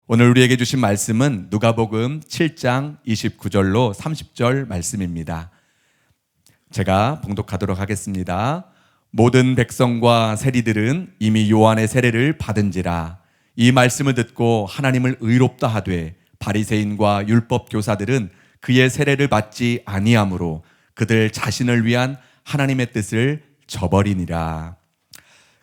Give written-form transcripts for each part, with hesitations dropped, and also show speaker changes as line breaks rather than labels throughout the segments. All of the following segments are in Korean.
오늘 우리에게 주신 말씀은 누가복음 7장 29절로 30절 말씀입니다. 제가 봉독하도록 하겠습니다. 모든 백성과 세리들은 이미 요한의 세례를 받은지라. 이 말씀을 듣고 하나님을 의롭다 하되 바리새인과 율법 교사들은 그의 세례를 받지 아니하므로 그들 자신을 위한 하나님의 뜻을 저버리니라.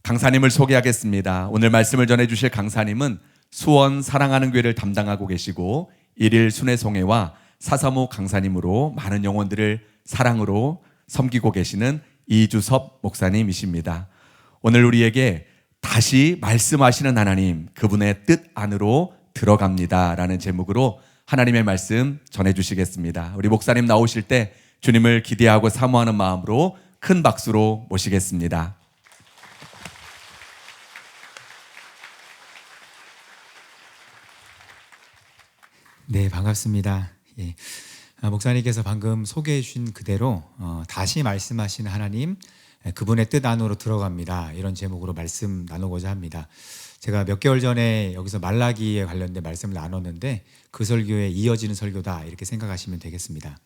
강사님을 소개하겠습니다. 오늘 말씀을 전해주실 강사님은 수원 사랑하는 교회를 담당하고 계시고 일일 순회송회와 사사모 강사님으로 많은 영혼들을 사랑으로 섬기고 계시는 이주섭 목사님이십니다. 오늘 우리에게 다시 말씀하시는 하나님, 그분의 뜻 안으로 들어갑니다 라는 제목으로 하나님의 말씀 전해주시겠습니다. 우리 목사님 나오실 때 주님을 기대하고 사모하는 마음으로 큰 박수로 모시겠습니다.
네, 반갑습니다. 예. 목사님께서 방금 소개해 주신 그대로 다시 말씀하시는 하나님, 그분의 뜻 안으로 들어갑니다. 이런 제목으로 말씀 나누고자 합니다. 제가 몇 개월 전에 여기서 말라기에 관련된 말씀을 나눴는데 그 설교에 이어지는 설교다 이렇게 생각하시면 되겠습니다.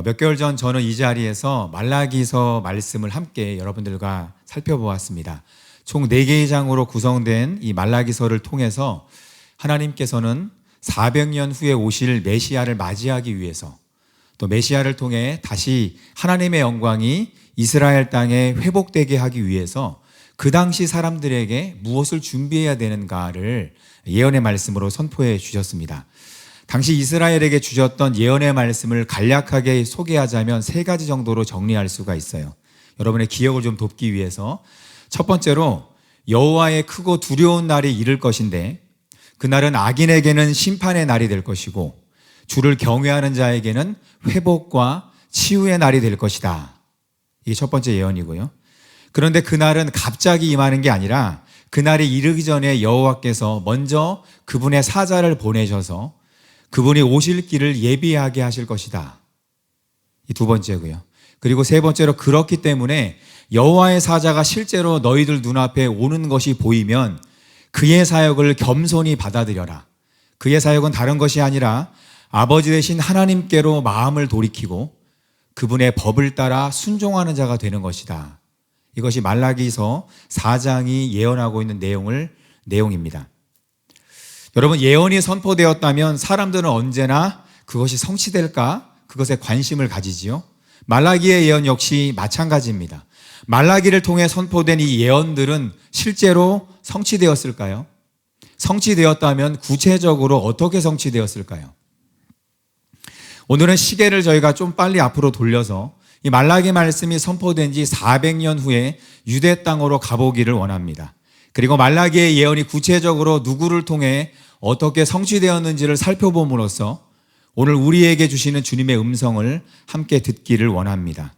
몇 개월 전 저는 이 자리에서 말라기서 말씀을 함께 여러분들과 살펴보았습니다. 총 4개의 장으로 구성된 이 말라기서를 통해서 하나님께서는 400년 후에 오실 메시아를 맞이하기 위해서, 또 메시아를 통해 다시 하나님의 영광이 이스라엘 땅에 회복되게 하기 위해서 그 당시 사람들에게 무엇을 준비해야 되는가를 예언의 말씀으로 선포해 주셨습니다. 당시 이스라엘에게 주셨던 예언의 말씀을 간략하게 소개하자면 3가지 정도로 정리할 수가 있어요. 여러분의 기억을 좀 돕기 위해서 첫 번째로 여호와의 크고 두려운 날이 이를 것인데 그날은 악인에게는 심판의 날이 될 것이고 주를 경외하는 자에게는 회복과 치유의 날이 될 것이다. 이게 첫 번째 예언이고요. 그런데 그날은 갑자기 임하는 게 아니라 그날이 이르기 전에 여호와께서 먼저 그분의 사자를 보내셔서 그분이 오실 길을 예비하게 하실 것이다. 이 2번째고요. 그리고 3번째로 그렇기 때문에 여호와의 사자가 실제로 너희들 눈앞에 오는 것이 보이면 그의 사역을 겸손히 받아들여라. 그의 사역은 다른 것이 아니라 아버지 되신 하나님께로 마음을 돌이키고 그분의 법을 따라 순종하는 자가 되는 것이다. 이것이 말라기서 4장이 예언하고 있는 내용입니다. 여러분, 예언이 선포되었다면 사람들은 언제나 그것이 성취될까? 그것에 관심을 가지지요. 말라기의 예언 역시 마찬가지입니다. 말라기를 통해 선포된 이 예언들은 실제로 성취되었을까요? 성취되었다면 구체적으로 어떻게 성취되었을까요? 오늘은 시계를 저희가 좀 빨리 앞으로 돌려서 이 말라기 말씀이 선포된 지 400년 후에 유대 땅으로 가보기를 원합니다. 그리고 말라기의 예언이 구체적으로 누구를 통해 어떻게 성취되었는지를 살펴봄으로써 오늘 우리에게 주시는 주님의 음성을 함께 듣기를 원합니다.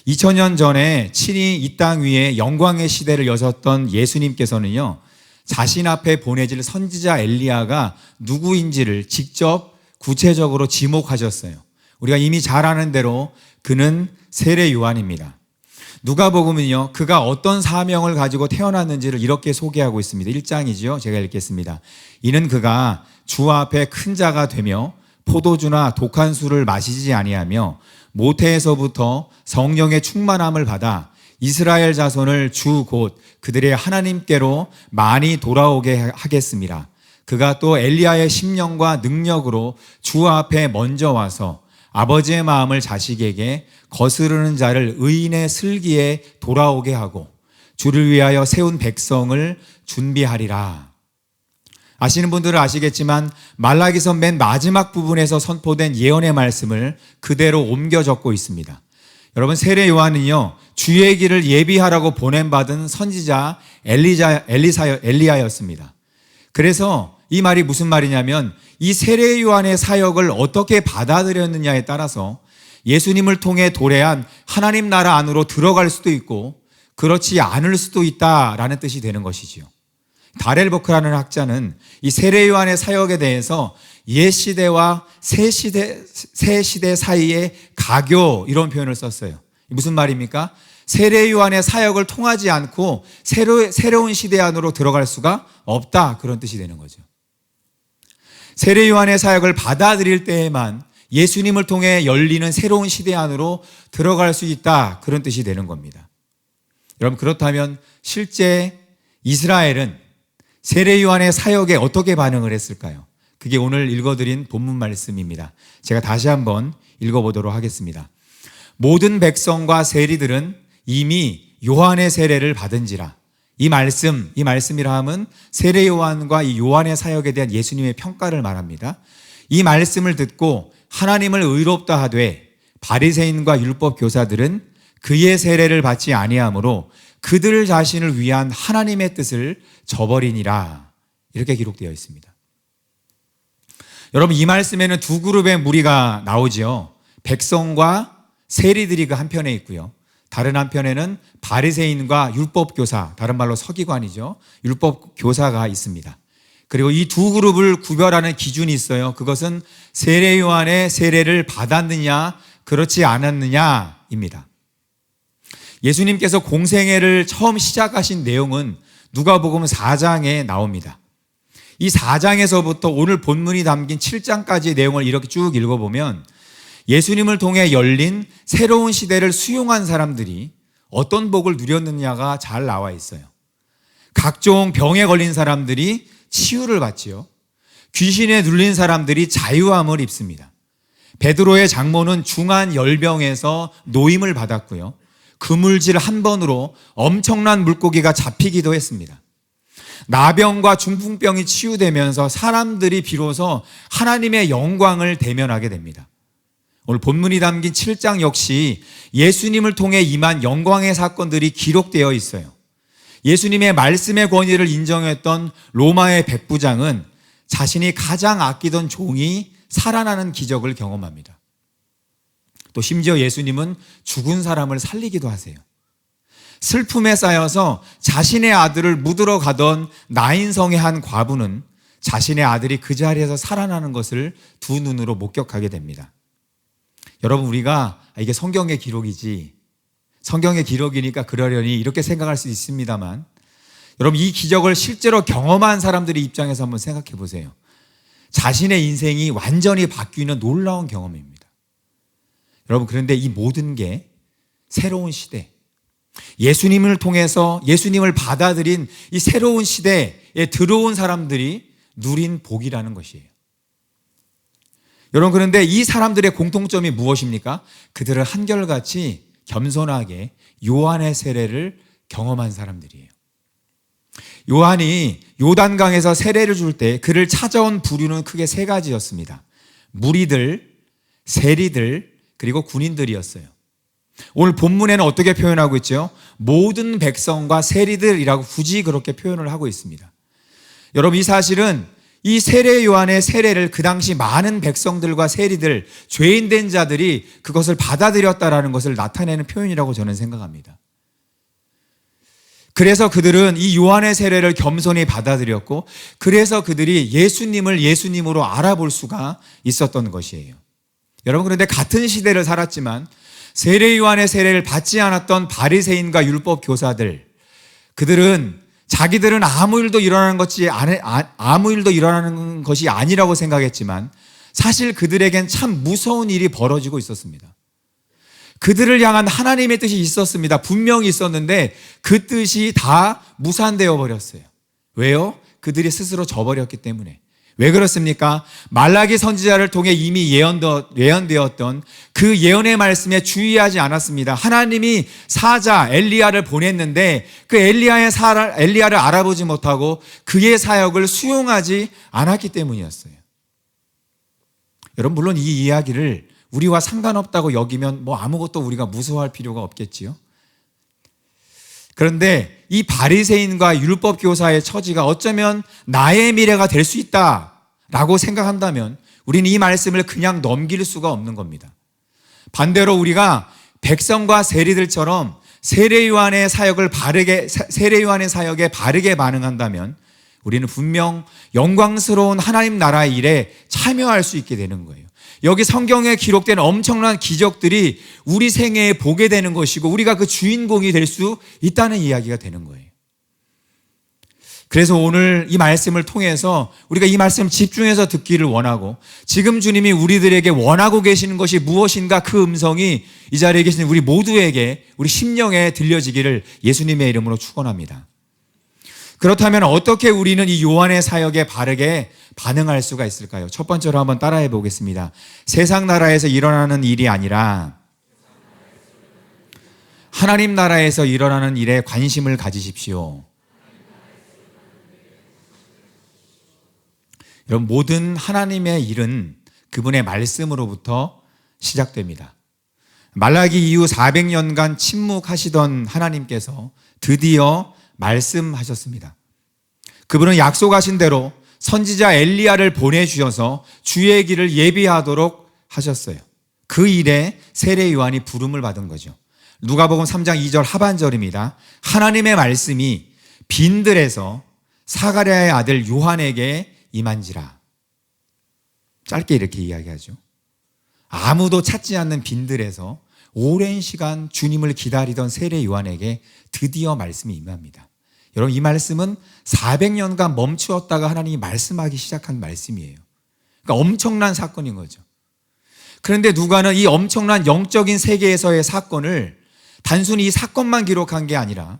2000년 전에 친히 이 땅 위에 영광의 시대를 여셨던 예수님께서는요, 자신 앞에 보내질 선지자 엘리야가 누구인지를 직접 구체적으로 지목하셨어요. 우리가 이미 잘 아는 대로 그는 세례 요한입니다. 누가복음은요, 그가 어떤 사명을 가지고 태어났는지를 이렇게 소개하고 있습니다. 1장이죠. 제가 읽겠습니다. 이는 그가 주 앞에 큰 자가 되며 포도주나 독한 술을 마시지 아니하며 모태에서부터 성령의 충만함을 받아 이스라엘 자손을 주 곧 그들의 하나님께로 많이 돌아오게 하겠습니다. 그가 또 엘리야의 심령과 능력으로 주 앞에 먼저 와서 아버지의 마음을 자식에게 거스르는 자를 의인의 슬기에 돌아오게 하고 주를 위하여 세운 백성을 준비하리라. 아시는 분들은 아시겠지만 말라기서 맨 마지막 부분에서 선포된 예언의 말씀을 그대로 옮겨 적고 있습니다. 여러분, 세례 요한은요, 주의 길을 예비하라고 보냄받은 선지자 엘리야였습니다. 그래서 이 말이 무슨 말이냐면 이 세례 요한의 사역을 어떻게 받아들였느냐에 따라서 예수님을 통해 도래한 하나님 나라 안으로 들어갈 수도 있고 그렇지 않을 수도 있다라는 뜻이 되는 것이지요. 다렐보크라는 학자는 이 세례 요한의 사역에 대해서 옛 시대와 새 시대 사이의 가교 이런 표현을 썼어요. 무슨 말입니까? 세례 요한의 사역을 통하지 않고 새로운 시대 안으로 들어갈 수가 없다, 그런 뜻이 되는 거죠. 세례 요한의 사역을 받아들일 때에만 예수님을 통해 열리는 새로운 시대 안으로 들어갈 수 있다, 그런 뜻이 되는 겁니다. 여러분, 그렇다면 실제 이스라엘은 세례 요한의 사역에 어떻게 반응을 했을까요? 그게 오늘 읽어드린 본문 말씀입니다. 제가 다시 한번 읽어보도록 하겠습니다. 모든 백성과 세리들은 이미 요한의 세례를 받은지라. 이 말씀이라 함은 세례 요한과 이 요한의 사역에 대한 예수님의 평가를 말합니다. 이 말씀을 듣고 하나님을 의롭다 하되 바리새인과 율법 교사들은 그의 세례를 받지 아니하므로 그들 자신을 위한 하나님의 뜻을 저버리니라. 이렇게 기록되어 있습니다. 여러분, 이 말씀에는 두 그룹의 무리가 나오지요. 백성과 세리들이 그 한편에 있고요. 다른 한편에는 바리새인과 율법교사, 다른 말로 서기관이죠. 율법교사가 있습니다. 그리고 이 두 그룹을 구별하는 기준이 있어요. 그것은 세례 요한의 세례를 받았느냐, 그렇지 않았느냐입니다. 예수님께서 공생애를 처음 시작하신 내용은 누가복음 4장에 나옵니다. 이 4장에서부터 오늘 본문이 담긴 7장까지의 내용을 이렇게 쭉 읽어보면 예수님을 통해 열린 새로운 시대를 수용한 사람들이 어떤 복을 누렸느냐가 잘 나와 있어요. 각종 병에 걸린 사람들이 치유를 받지요. 귀신에 눌린 사람들이 자유함을 입습니다. 베드로의 장모는 중한 열병에서 노임을 받았고요. 그물질 한 번으로 엄청난 물고기가 잡히기도 했습니다. 나병과 중풍병이 치유되면서 사람들이 비로소 하나님의 영광을 대면하게 됩니다. 오늘 본문이 담긴 7장 역시 예수님을 통해 임한 영광의 사건들이 기록되어 있어요. 예수님의 말씀의 권위를 인정했던 로마의 백부장은 자신이 가장 아끼던 종이 살아나는 기적을 경험합니다. 또 심지어 예수님은 죽은 사람을 살리기도 하세요. 슬픔에 쌓여서 자신의 아들을 묻으러 가던 나인성의 한 과부는 자신의 아들이 그 자리에서 살아나는 것을 두 눈으로 목격하게 됩니다. 여러분, 우리가 이게 성경의 기록이지, 성경의 기록이니까 그러려니 이렇게 생각할 수 있습니다만, 여러분, 이 기적을 실제로 경험한 사람들의 입장에서 한번 생각해 보세요. 자신의 인생이 완전히 바뀌는 놀라운 경험입니다. 여러분, 그런데 이 모든 게 새로운 시대, 예수님을 통해서 예수님을 받아들인 이 새로운 시대에 들어온 사람들이 누린 복이라는 것이에요. 여러분, 그런데 이 사람들의 공통점이 무엇입니까? 그들은 한결같이 겸손하게 요한의 세례를 경험한 사람들이에요. 요한이 요단강에서 세례를 줄 때 그를 찾아온 부류는 크게 세 가지였습니다. 무리들, 세리들, 그리고 군인들이었어요. 오늘 본문에는 어떻게 표현하고 있죠? 모든 백성과 세리들이라고 굳이 그렇게 표현을 하고 있습니다. 여러분, 이 사실은 이 세례 요한의 세례를 그 당시 많은 백성들과 세리들, 죄인된 자들이 그것을 받아들였다라는 것을 나타내는 표현이라고 저는 생각합니다. 그래서 그들은 이 요한의 세례를 겸손히 받아들였고, 그래서 그들이 예수님을 예수님으로 알아볼 수가 있었던 것이에요. 여러분, 그런데 같은 시대를 살았지만 세례 요한의 세례를 받지 않았던 바리새인과 율법 교사들, 그들은 자기들은 아무 일도 일어나는 것이 아니라고 생각했지만 사실 그들에겐 참 무서운 일이 벌어지고 있었습니다. 그들을 향한 하나님의 뜻이 있었습니다. 분명히 있었는데 그 뜻이 다 무산되어 버렸어요. 왜요? 그들이 스스로 져버렸기 때문에. 왜 그렇습니까? 말라기 선지자를 통해 이미 예언되었던 그 예언의 말씀에 주의하지 않았습니다. 하나님이 사자 엘리야를 보냈는데 그 엘리야를 알아보지 못하고 그의 사역을 수용하지 않았기 때문이었어요. 여러분, 물론 이 이야기를 우리와 상관없다고 여기면 아무것도 우리가 무서워할 필요가 없겠지요. 그런데 이 바리새인과 율법 교사의 처지가 어쩌면 나의 미래가 될 수 있다라고 생각한다면 우리는 이 말씀을 그냥 넘길 수가 없는 겁니다. 반대로 우리가 백성과 세리들처럼 세례 요한의 사역에 바르게 반응한다면 우리는 분명 영광스러운 하나님 나라의 일에 참여할 수 있게 되는 거예요. 여기 성경에 기록된 엄청난 기적들이 우리 생애에 보게 되는 것이고 우리가 그 주인공이 될 수 있다는 이야기가 되는 거예요. 그래서 오늘 이 말씀을 통해서 우리가 이 말씀 집중해서 듣기를 원하고, 지금 주님이 우리들에게 원하고 계시는 것이 무엇인가, 그 음성이 이 자리에 계신 우리 모두에게, 우리 심령에 들려지기를 예수님의 이름으로 축원합니다. 그렇다면 어떻게 우리는 이 요한의 사역에 바르게 반응할 수가 있을까요? 첫 번째로 한번 따라해 보겠습니다. 세상 나라에서 일어나는 일이 아니라 하나님 나라에서 일어나는 일에 관심을 가지십시오. 여러분, 모든 하나님의 일은 그분의 말씀으로부터 시작됩니다. 말라기 이후 400년간 침묵하시던 하나님께서 드디어 말씀하셨습니다. 그분은 약속하신 대로 선지자 엘리야를 보내주셔서 주의 길을 예비하도록 하셨어요. 그 일에 세례 요한이 부름을 받은 거죠. 누가복음 3장 2절 하반절입니다. 하나님의 말씀이 빈들에서 사가랴의 아들 요한에게 임한지라. 짧게 이렇게 이야기하죠. 아무도 찾지 않는 빈들에서 오랜 시간 주님을 기다리던 세례 요한에게 드디어 말씀이 임합니다. 여러분, 이 말씀은 400년간 멈추었다가 하나님이 말씀하기 시작한 말씀이에요. 그러니까 엄청난 사건인 거죠. 그런데 누가는 이 엄청난 영적인 세계에서의 사건을 단순히 이 사건만 기록한 게 아니라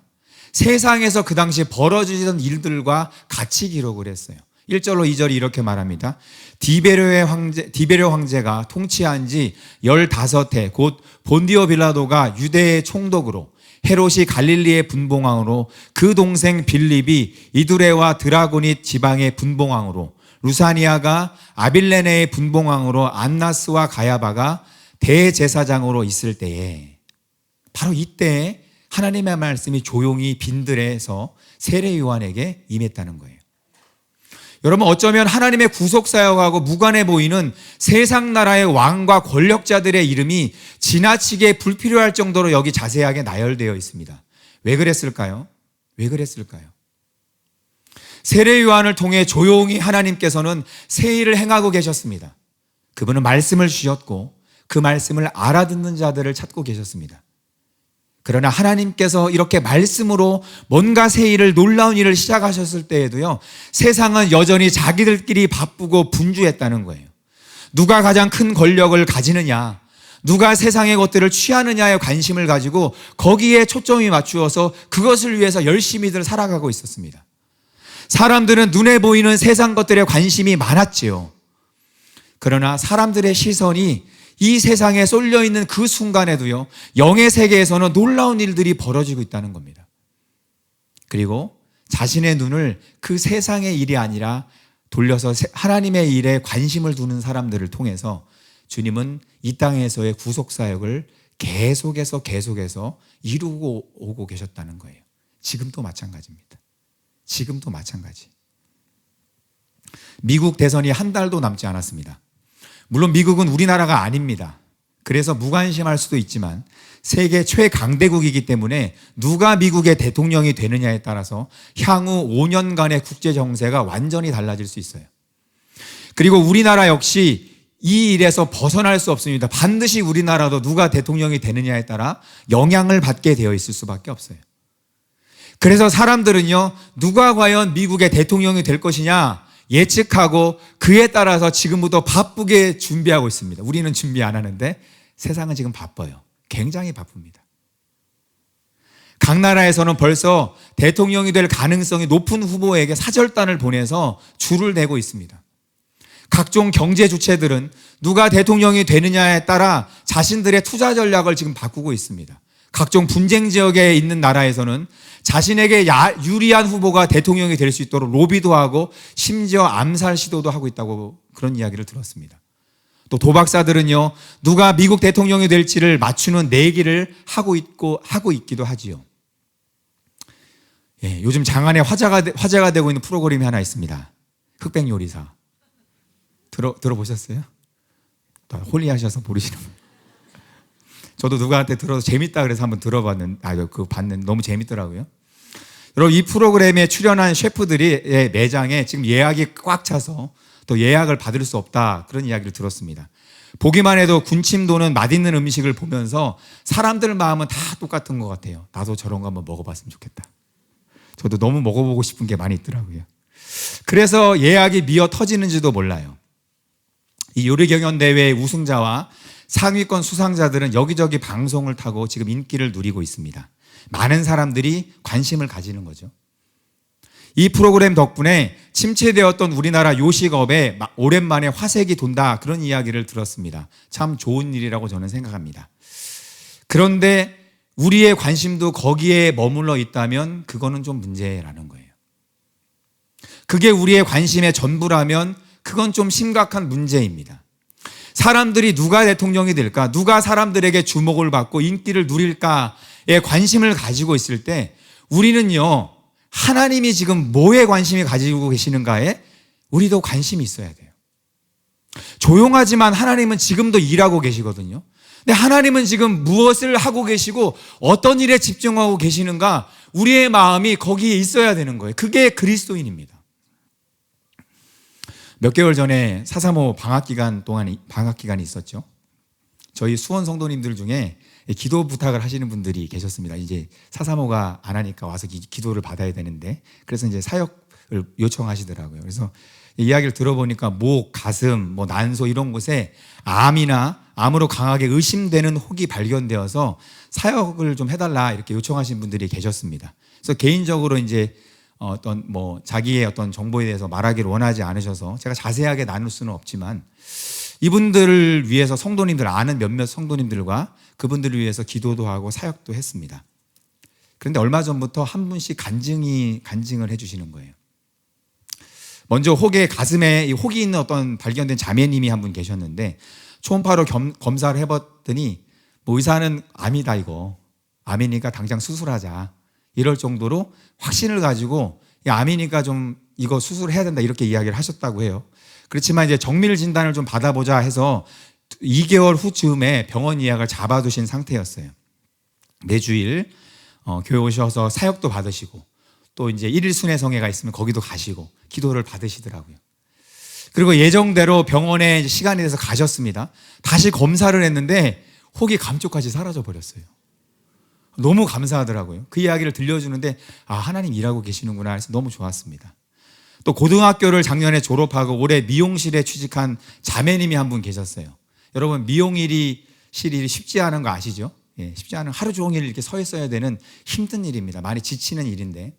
세상에서 그 당시 벌어지던 일들과 같이 기록을 했어요. 1절로 2절이 이렇게 말합니다. 디베료 황제가 통치한 지 15해, 곧 본디오 빌라도가 유대의 총독으로, 헤롯이 갈릴리의 분봉왕으로, 그 동생 빌립이 이두레와 드라고닛 지방의 분봉왕으로, 루사니아가 아빌레네의 분봉왕으로, 안나스와 가야바가 대제사장으로 있을 때에, 바로 이때 하나님의 말씀이 조용히 빈들에서 세례 요한에게 임했다는 거예요. 여러분, 어쩌면 하나님의 구속사역하고 무관해 보이는 세상 나라의 왕과 권력자들의 이름이 지나치게 불필요할 정도로 여기 자세하게 나열되어 있습니다. 왜 그랬을까요? 왜 그랬을까요? 세례 요한을 통해 조용히 하나님께서는 새 일을 행하고 계셨습니다. 그분은 말씀을 주셨고 그 말씀을 알아듣는 자들을 찾고 계셨습니다. 그러나 하나님께서 이렇게 말씀으로 뭔가 새 일을, 놀라운 일을 시작하셨을 때에도요, 세상은 여전히 자기들끼리 바쁘고 분주했다는 거예요. 누가 가장 큰 권력을 가지느냐, 누가 세상의 것들을 취하느냐에 관심을 가지고 거기에 초점이 맞추어서 그것을 위해서 열심히들 살아가고 있었습니다. 사람들은 눈에 보이는 세상 것들에 관심이 많았지요. 그러나 사람들의 시선이 이 세상에 쏠려 있는 그 순간에도요, 영의 세계에서는 놀라운 일들이 벌어지고 있다는 겁니다. 그리고 자신의 눈을 그 세상의 일이 아니라 돌려서 하나님의 일에 관심을 두는 사람들을 통해서 주님은 이 땅에서의 구속사역을 계속해서 이루고 오고 계셨다는 거예요. 지금도 마찬가지입니다. 지금도 마찬가지. 미국 대선이 한 달도 남지 않았습니다. 물론 미국은 우리나라가 아닙니다. 그래서 무관심할 수도 있지만 세계 최강대국이기 때문에 누가 미국의 대통령이 되느냐에 따라서 향후 5년간의 국제 정세가 완전히 달라질 수 있어요. 그리고 우리나라 역시 이 일에서 벗어날 수 없습니다. 반드시 우리나라도 누가 대통령이 되느냐에 따라 영향을 받게 되어 있을 수밖에 없어요. 그래서 사람들은요, 누가 과연 미국의 대통령이 될 것이냐 예측하고 그에 따라서 지금부터 바쁘게 준비하고 있습니다. 우리는 준비 안 하는데 세상은 지금 바빠요. 굉장히 바쁩니다. 각 나라에서는 벌써 대통령이 될 가능성이 높은 후보에게 사절단을 보내서 줄을 내고 있습니다. 각종 경제 주체들은 누가 대통령이 되느냐에 따라 자신들의 투자 전략을 지금 바꾸고 있습니다. 각종 분쟁 지역에 있는 나라에서는 자신에게 유리한 후보가 대통령이 될 수 있도록 로비도 하고 심지어 암살 시도도 하고 있다고 그런 이야기를 들었습니다. 또 도박사들은요, 누가 미국 대통령이 될지를 맞추는 내기를 하고 있기도 하지요. 예, 요즘 장안에 화제가 되고 있는 프로그램이 하나 있습니다. 흑백 요리사. 들어보셨어요? 홀리하셔서 모르시는 분. 저도 누구한테 들어서 재밌다 그래서 한번 들어봤는데, 너무 재밌더라고요. 여러분, 이 프로그램에 출연한 셰프들이 매장에 지금 예약이 꽉 차서 또 예약을 받을 수 없다, 그런 이야기를 들었습니다. 보기만 해도 군침 도는 맛있는 음식을 보면서 사람들 마음은 다 똑같은 것 같아요. 나도 저런 거 한번 먹어봤으면 좋겠다. 저도 너무 먹어보고 싶은 게 많이 있더라고요. 그래서 예약이 미어 터지는지도 몰라요. 이 요리경연대회 우승자와 상위권 수상자들은 여기저기 방송을 타고 지금 인기를 누리고 있습니다. 많은 사람들이 관심을 가지는 거죠. 이 프로그램 덕분에 침체되었던 우리나라 요식업에 오랜만에 화색이 돈다, 그런 이야기를 들었습니다. 참 좋은 일이라고 저는 생각합니다. 그런데 우리의 관심도 거기에 머물러 있다면 그거는 좀 문제라는 거예요. 그게 우리의 관심의 전부라면 그건 좀 심각한 문제입니다. 사람들이 누가 대통령이 될까, 누가 사람들에게 주목을 받고 인기를 누릴까에 관심을 가지고 있을 때 우리는요, 하나님이 지금 뭐에 관심이 가지고 계시는가에 우리도 관심이 있어야 돼요. 조용하지만 하나님은 지금도 일하고 계시거든요. 근데 하나님은 지금 무엇을 하고 계시고 어떤 일에 집중하고 계시는가, 우리의 마음이 거기에 있어야 되는 거예요. 그게 그리스도인입니다. 몇 개월 전에 4.3.5 방학 기간이 있었죠. 저희 수원 성도님들 중에 기도 부탁을 하시는 분들이 계셨습니다. 이제 4.3.5가 안 하니까 와서 기도를 받아야 되는데, 그래서 이제 사역을 요청하시더라고요. 그래서 이야기를 들어보니까 목, 가슴, 난소 이런 곳에 암으로 강하게 의심되는 혹이 발견되어서 사역을 좀 해달라 이렇게 요청하신 분들이 계셨습니다. 그래서 개인적으로 이제 자기의 어떤 정보에 대해서 말하기를 원하지 않으셔서 제가 자세하게 나눌 수는 없지만, 이분들을 위해서 성도님들, 아는 몇몇 성도님들과 그분들을 위해서 기도도 하고 사역도 했습니다. 그런데 얼마 전부터 한 분씩 간증을 해주시는 거예요. 먼저 혹의 가슴에 이 혹이 있는 어떤 발견된 자매님이 한 분 계셨는데, 초음파로 검사를 해봤더니 의사는 암이다, 이거 암이니까 당장 수술하자, 이럴 정도로 확신을 가지고 암이니까 좀 이거 수술해야 된다, 이렇게 이야기를 하셨다고 해요. 그렇지만 이제 정밀 진단을 좀 받아보자 해서 2개월 후쯤에 병원 예약을 잡아두신 상태였어요. 매주일 교회 오셔서 사역도 받으시고, 또 이제 1일 순회성회가 있으면 거기도 가시고 기도를 받으시더라고요. 그리고 예정대로 병원에 시간이 돼서 가셨습니다. 다시 검사를 했는데 혹이 감쪽같이 사라져 버렸어요. 너무 감사하더라고요. 그 이야기를 들려주는데 하나님 일하고 계시는구나 해서 너무 좋았습니다. 또 고등학교를 작년에 졸업하고 올해 미용실에 취직한 자매님이 한 분 계셨어요. 여러분, 미용실이 쉽지 않은 거 아시죠? 예, 쉽지 않은, 하루 종일 이렇게 서 있어야 되는 힘든 일입니다. 많이 지치는 일인데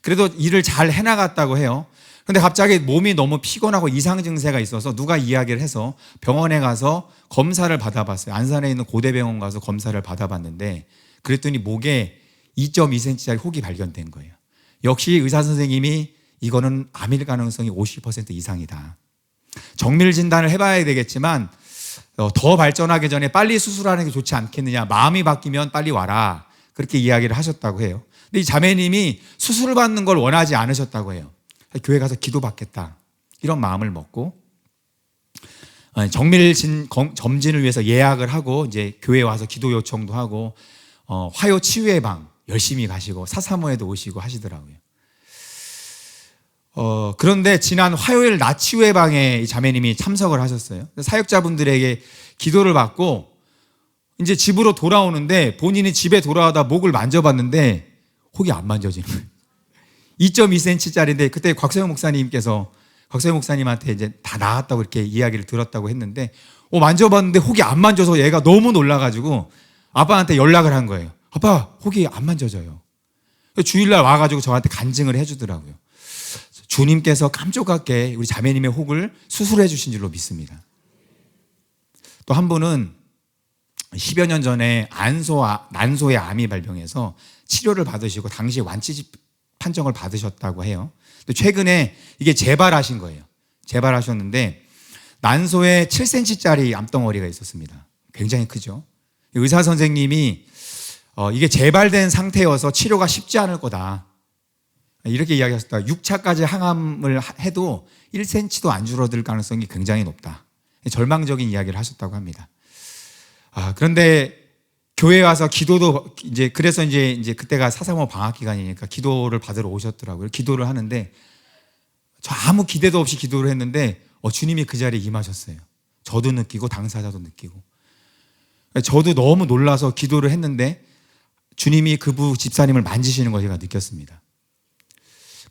그래도 일을 잘 해나갔다고 해요. 그런데 갑자기 몸이 너무 피곤하고 이상 증세가 있어서 누가 이야기를 해서 병원에 가서 검사를 받아봤어요. 안산에 있는 고대병원 가서 검사를 받아봤는데, 그랬더니 목에 2.2cm짜리 혹이 발견된 거예요. 역시 의사 선생님이 이거는 암일 가능성이 50% 이상이다. 정밀 진단을 해봐야 되겠지만 더 발전하기 전에 빨리 수술하는 게 좋지 않겠느냐, 마음이 바뀌면 빨리 와라, 그렇게 이야기를 하셨다고 해요. 근데 이 자매님이 수술을 받는 걸 원하지 않으셨다고 해요. 교회 가서 기도받겠다, 이런 마음을 먹고 정밀 점진을 위해서 예약을 하고 이제 교회에 와서 기도 요청도 하고 화요 치유의 방 열심히 가시고 4.3.5에도 오시고 하시더라고요. 그런데 지난 화요일 낮 치유의 방에 이 자매님이 참석을 하셨어요. 사역자분들에게 기도를 받고 이제 집으로 돌아오는데, 본인이 집에 돌아오다 목을 만져봤는데 혹이 안 만져지는 거예요. 2.2cm짜리인데 그때 곽세용 목사님한테 이제 다 나았다고 이렇게 이야기를 들었다고 했는데, 만져봤는데 혹이 안 만져서 얘가 너무 놀라가지고 아빠한테 연락을 한 거예요. 아빠, 혹이 안 만져져요. 주일날 와가지고 저한테 간증을 해주더라고요. 주님께서 깜짝같게 우리 자매님의 혹을 수술해 주신 줄로 믿습니다. 또 한 분은 10여 년 전에 난소의 암이 발병해서 치료를 받으시고 당시 완치 판정을 받으셨다고 해요. 근데 최근에 이게 재발하신 거예요. 재발하셨는데 난소에 7cm짜리 암덩어리가 있었습니다. 굉장히 크죠. 의사 선생님이 이게 재발된 상태여서 치료가 쉽지 않을 거다, 이렇게 이야기하셨다. 6차까지 항암을 해도 1cm도 안 줄어들 가능성이 굉장히 높다, 절망적인 이야기를 하셨다고 합니다. 그런데 교회에 와서 기도도 그래서 이제 그때가 4.3.5 방학 기간이니까 기도를 받으러 오셨더라고요. 기도를 하는데 저 아무 기대도 없이 기도를 했는데 주님이 그 자리에 임하셨어요. 저도 느끼고 당사자도 느끼고. 저도 너무 놀라서 기도를 했는데 주님이 그 집사님을 만지시는 걸 제가 느꼈습니다.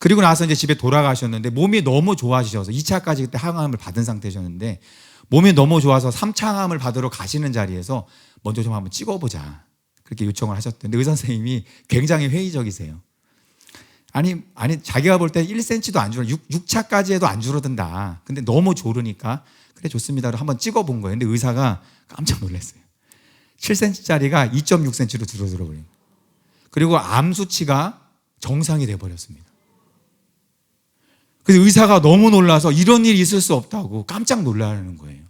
그리고 나서 이제 집에 돌아가셨는데 몸이 너무 좋아지셔서 2차까지 그때 항암을 받은 상태셨는데 몸이 너무 좋아서 3차 항암을 받으러 가시는 자리에서 먼저 좀 한번 찍어보자. 그렇게 요청을 하셨던데 의사 선생님이 굉장히 회의적이세요. 아니 자기가 볼 때 1cm도 안 줄어 6차까지 해도 안 줄어든다. 근데 너무 조르니까 그래 좋습니다로 한번 찍어본 거예요. 근데 의사가 깜짝 놀랐어요. 7cm짜리가 2.6cm로 줄어들어 버린 거예요. 그리고 암 수치가 정상이 돼버렸습니다. 그래서 의사가 너무 놀라서 이런 일이 있을 수 없다고 깜짝 놀라는 거예요.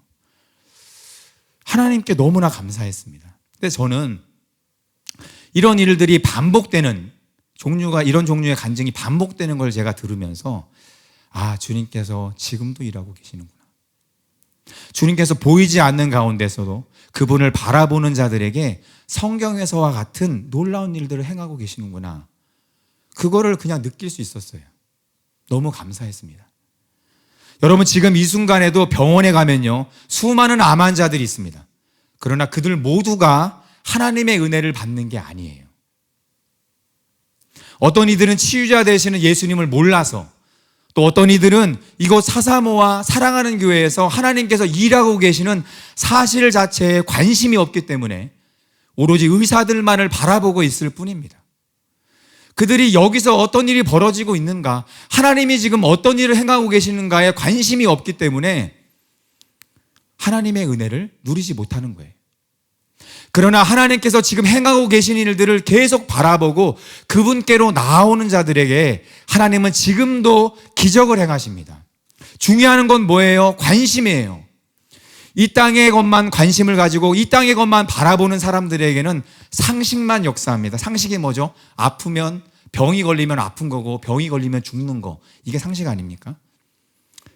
하나님께 너무나 감사했습니다. 근데 저는 이런 일들이 반복되는 이런 종류의 간증이 반복되는 걸 제가 들으면서 주님께서 지금도 일하고 계시는구나. 주님께서 보이지 않는 가운데서도 그분을 바라보는 자들에게 성경에서와 같은 놀라운 일들을 행하고 계시는구나. 그거를 그냥 느낄 수 있었어요. 너무 감사했습니다. 여러분 지금 이 순간에도 병원에 가면요 수많은 암 환자들이 있습니다. 그러나 그들 모두가 하나님의 은혜를 받는 게 아니에요. 어떤 이들은 치유자 되시는 예수님을 몰라서, 또 어떤 이들은 이곳 사사모와 사랑하는 교회에서 하나님께서 일하고 계시는 사실 자체에 관심이 없기 때문에 오로지 의사들만을 바라보고 있을 뿐입니다. 그들이 여기서 어떤 일이 벌어지고 있는가, 하나님이 지금 어떤 일을 행하고 계시는가에 관심이 없기 때문에 하나님의 은혜를 누리지 못하는 거예요. 그러나 하나님께서 지금 행하고 계신 일들을 계속 바라보고 그분께로 나아오는 자들에게 하나님은 지금도 기적을 행하십니다. 중요한 건 뭐예요? 관심이에요. 이 땅의 것만 관심을 가지고 이 땅의 것만 바라보는 사람들에게는 상식만 역사합니다. 상식이 뭐죠? 아프면, 병이 걸리면 아픈 거고 병이 걸리면 죽는 거. 이게 상식 아닙니까?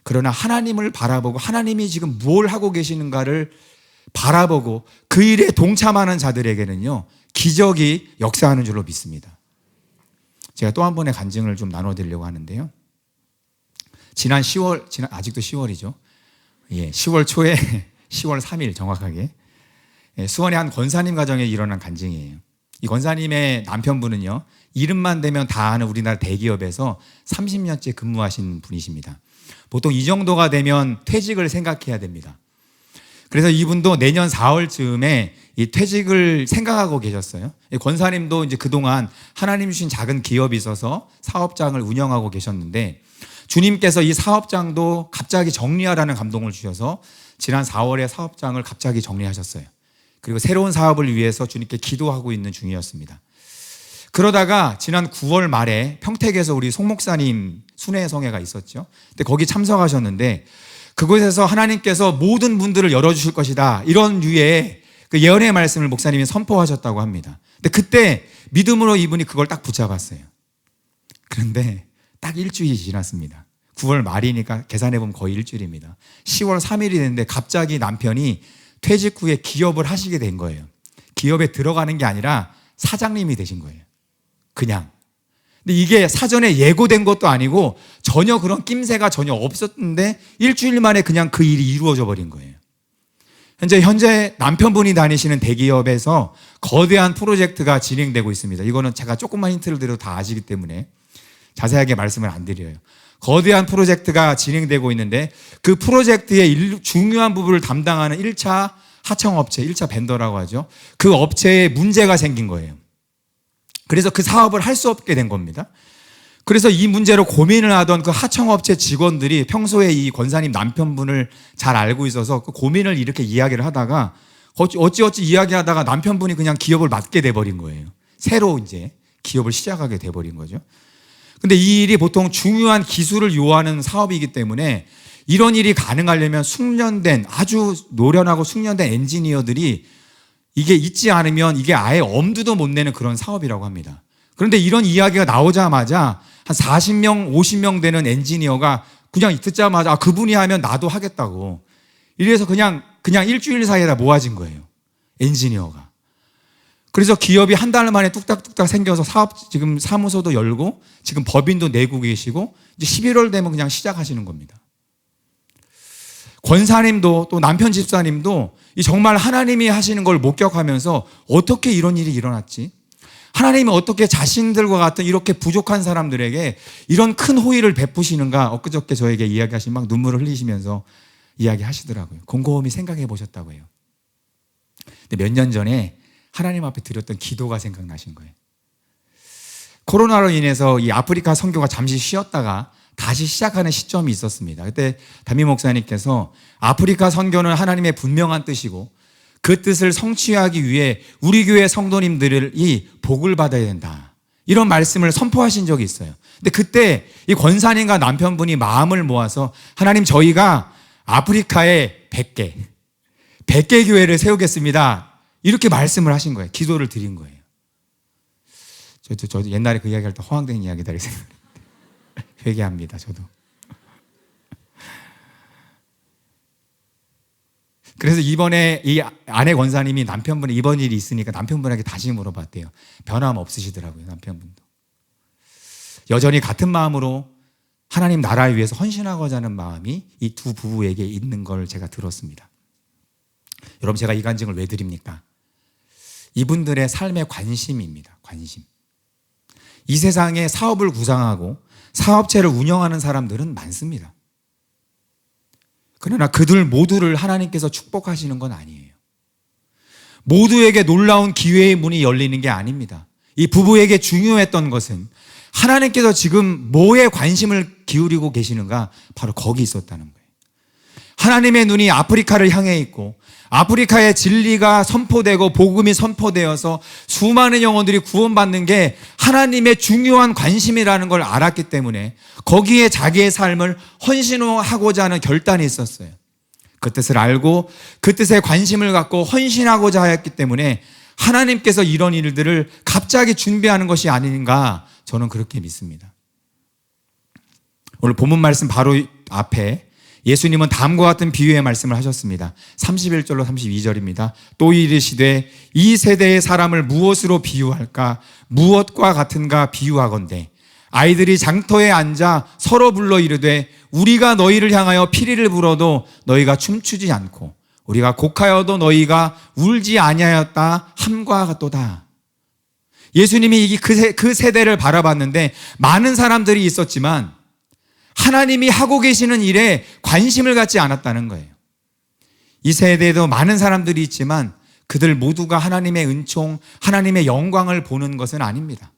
그러나 하나님을 바라보고 하나님이 지금 뭘 하고 계시는가를 바라보고 그 일에 동참하는 자들에게는요 기적이 역사하는 줄로 믿습니다. 제가 또 한 번의 간증을 좀 나눠드리려고 하는데요. 지난 아직도 10월이죠. 10월 초에 10월 3일 정확하게 수원의 한 권사님 가정에 일어난 간증이에요. 이 권사님의 남편분은요 이름만 대면 다 아는 우리나라 대기업에서 30년째 근무하신 분이십니다. 보통 이 정도가 되면 퇴직을 생각해야 됩니다. 그래서 이분도 내년 4월쯤에 이 퇴직을 생각하고 계셨어요. 권사님도 이제 그동안 하나님 주신 작은 기업이 있어서 사업장을 운영하고 계셨는데 주님께서 이 사업장도 갑자기 정리하라는 감동을 주셔서 지난 4월에 사업장을 갑자기 정리하셨어요. 그리고 새로운 사업을 위해서 주님께 기도하고 있는 중이었습니다. 그러다가 지난 9월 말에 평택에서 우리 송 목사님 순회성회가 있었죠. 근데 거기 참석하셨는데 그곳에서 하나님께서 모든 문들을 열어주실 것이다. 이런 류의 그 예언의 말씀을 목사님이 선포하셨다고 합니다. 근데 그때 믿음으로 이분이 그걸 딱 붙잡았어요. 그런데 딱 일주일이 지났습니다. 9월 말이니까 계산해보면 거의 일주일입니다. 10월 3일이 됐는데 갑자기 남편이 퇴직 후에 기업을 하시게 된 거예요. 기업에 들어가는 게 아니라 사장님이 되신 거예요. 그냥. 근데 이게 사전에 예고된 것도 아니고 전혀 그런 낌새가 전혀 없었는데 일주일 만에 그냥 그 일이 이루어져 버린 거예요. 현재 남편분이 다니시는 대기업에서 거대한 프로젝트가 진행되고 있습니다. 이거는 제가 조금만 힌트를 드려도 다 아시기 때문에 자세하게 말씀을 안 드려요. 거대한 프로젝트가 진행되고 있는데 그 프로젝트의 중요한 부분을 담당하는 1차 하청업체, 1차 벤더라고 하죠. 그 업체에 문제가 생긴 거예요. 그래서 그 사업을 할 수 없게 된 겁니다. 그래서 이 문제로 고민을 하던 그 하청업체 직원들이 평소에 이 권사님 남편분을 잘 알고 있어서 그 고민을 이렇게 이야기를 하다가 어찌어찌 이야기하다가 남편분이 그냥 기업을 맡게 돼버린 거예요. 새로 이제 기업을 시작하게 돼버린 거죠. 근데 이 일이 보통 중요한 기술을 요하는 사업이기 때문에 이런 일이 가능하려면 숙련된 아주 노련하고 숙련된 엔지니어들이 이게 있지 않으면 이게 아예 엄두도 못 내는 그런 사업이라고 합니다. 그런데 이런 이야기가 나오자마자 한 40명, 50명 되는 엔지니어가 그냥 듣자마자 그분이 하면 나도 하겠다고. 이래서 그냥 일주일 사이에 다 모아진 거예요. 엔지니어가. 그래서 기업이 한 달 만에 뚝딱뚝딱 생겨서 지금 사무소도 열고 지금 법인도 내고 계시고 이제 11월 되면 그냥 시작하시는 겁니다. 권사님도 또 남편 집사님도 이 정말 하나님이 하시는 걸 목격하면서 어떻게 이런 일이 일어났지? 하나님이 어떻게 자신들과 같은 이렇게 부족한 사람들에게 이런 큰 호의를 베푸시는가? 엊그저께 저에게 이야기하신 막 눈물을 흘리시면서 이야기하시더라고요. 곰곰이 생각해 보셨다고 해요. 근데 몇 년 전에 하나님 앞에 드렸던 기도가 생각나신 거예요. 코로나로 인해서 이 아프리카 선교가 잠시 쉬었다가 다시 시작하는 시점이 있었습니다. 그때 담임 목사님께서 아프리카 선교는 하나님의 분명한 뜻이고 그 뜻을 성취하기 위해 우리 교회 성도님들이 복을 받아야 된다. 이런 말씀을 선포하신 적이 있어요. 근데 그때 이 권사님과 남편분이 마음을 모아서 하나님 저희가 아프리카에 100개 교회를 세우겠습니다. 이렇게 말씀을 하신 거예요. 기도를 드린 거예요. 저도 옛날에 그 이야기할 때 허황된 이야기다 이렇게 생각했는데 회개합니다. 저도. 그래서 이번에 이 아내 권사님이 남편분이 이번 일이 있으니까 남편분에게 다시 물어봤대요. 변함 없으시더라고요. 남편분도. 여전히 같은 마음으로 하나님 나라를 위해서 헌신하고자 하는 마음이 이 두 부부에게 있는 걸 제가 들었습니다. 여러분 제가 이 간증을 왜 드립니까? 이분들의 삶의 관심입니다. 관심. 이 세상에 사업을 구상하고 사업체를 운영하는 사람들은 많습니다. 그러나 그들 모두를 하나님께서 축복하시는 건 아니에요. 모두에게 놀라운 기회의 문이 열리는 게 아닙니다. 이 부부에게 중요했던 것은 하나님께서 지금 뭐에 관심을 기울이고 계시는가? 바로 거기 있었다는 거예요. 하나님의 눈이 아프리카를 향해 있고 아프리카의 진리가 선포되고 복음이 선포되어서 수많은 영혼들이 구원받는 게 하나님의 중요한 관심이라는 걸 알았기 때문에 거기에 자기의 삶을 헌신하고자 하는 결단이 있었어요. 그 뜻을 알고 그 뜻에 관심을 갖고 헌신하고자 하였기 때문에 하나님께서 이런 일들을 갑자기 준비하는 것이 아닌가 저는 그렇게 믿습니다. 오늘 본문 말씀 바로 앞에 예수님은 다음과 같은 비유의 말씀을 하셨습니다. 31절로 32절입니다. 또 이르시되 이 세대의 사람을 무엇으로 비유할까? 무엇과 같은가 비유하건대 아이들이 장터에 앉아 서로 불러 이르되 우리가 너희를 향하여 피리를 불어도 너희가 춤추지 않고 우리가 곡하여도 너희가 울지 아니하였다 함과 같도다. 예수님이 그 세대를 바라봤는데 많은 사람들이 있었지만 하나님이 하고 계시는 일에 관심을 갖지 않았다는 거예요. 이 세대에도 많은 사람들이 있지만 그들 모두가 하나님의 은총, 하나님의 영광을 보는 것은 아닙니다.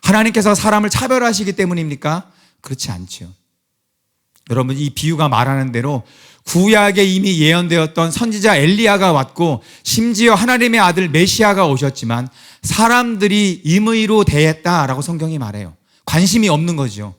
하나님께서 사람을 차별하시기 때문입니까? 그렇지 않죠. 여러분 이 비유가 말하는 대로 구약에 이미 예언되었던 선지자 엘리야가 왔고 심지어 하나님의 아들 메시아가 오셨지만 사람들이 임의로 대했다라고 성경이 말해요. 관심이 없는 거죠.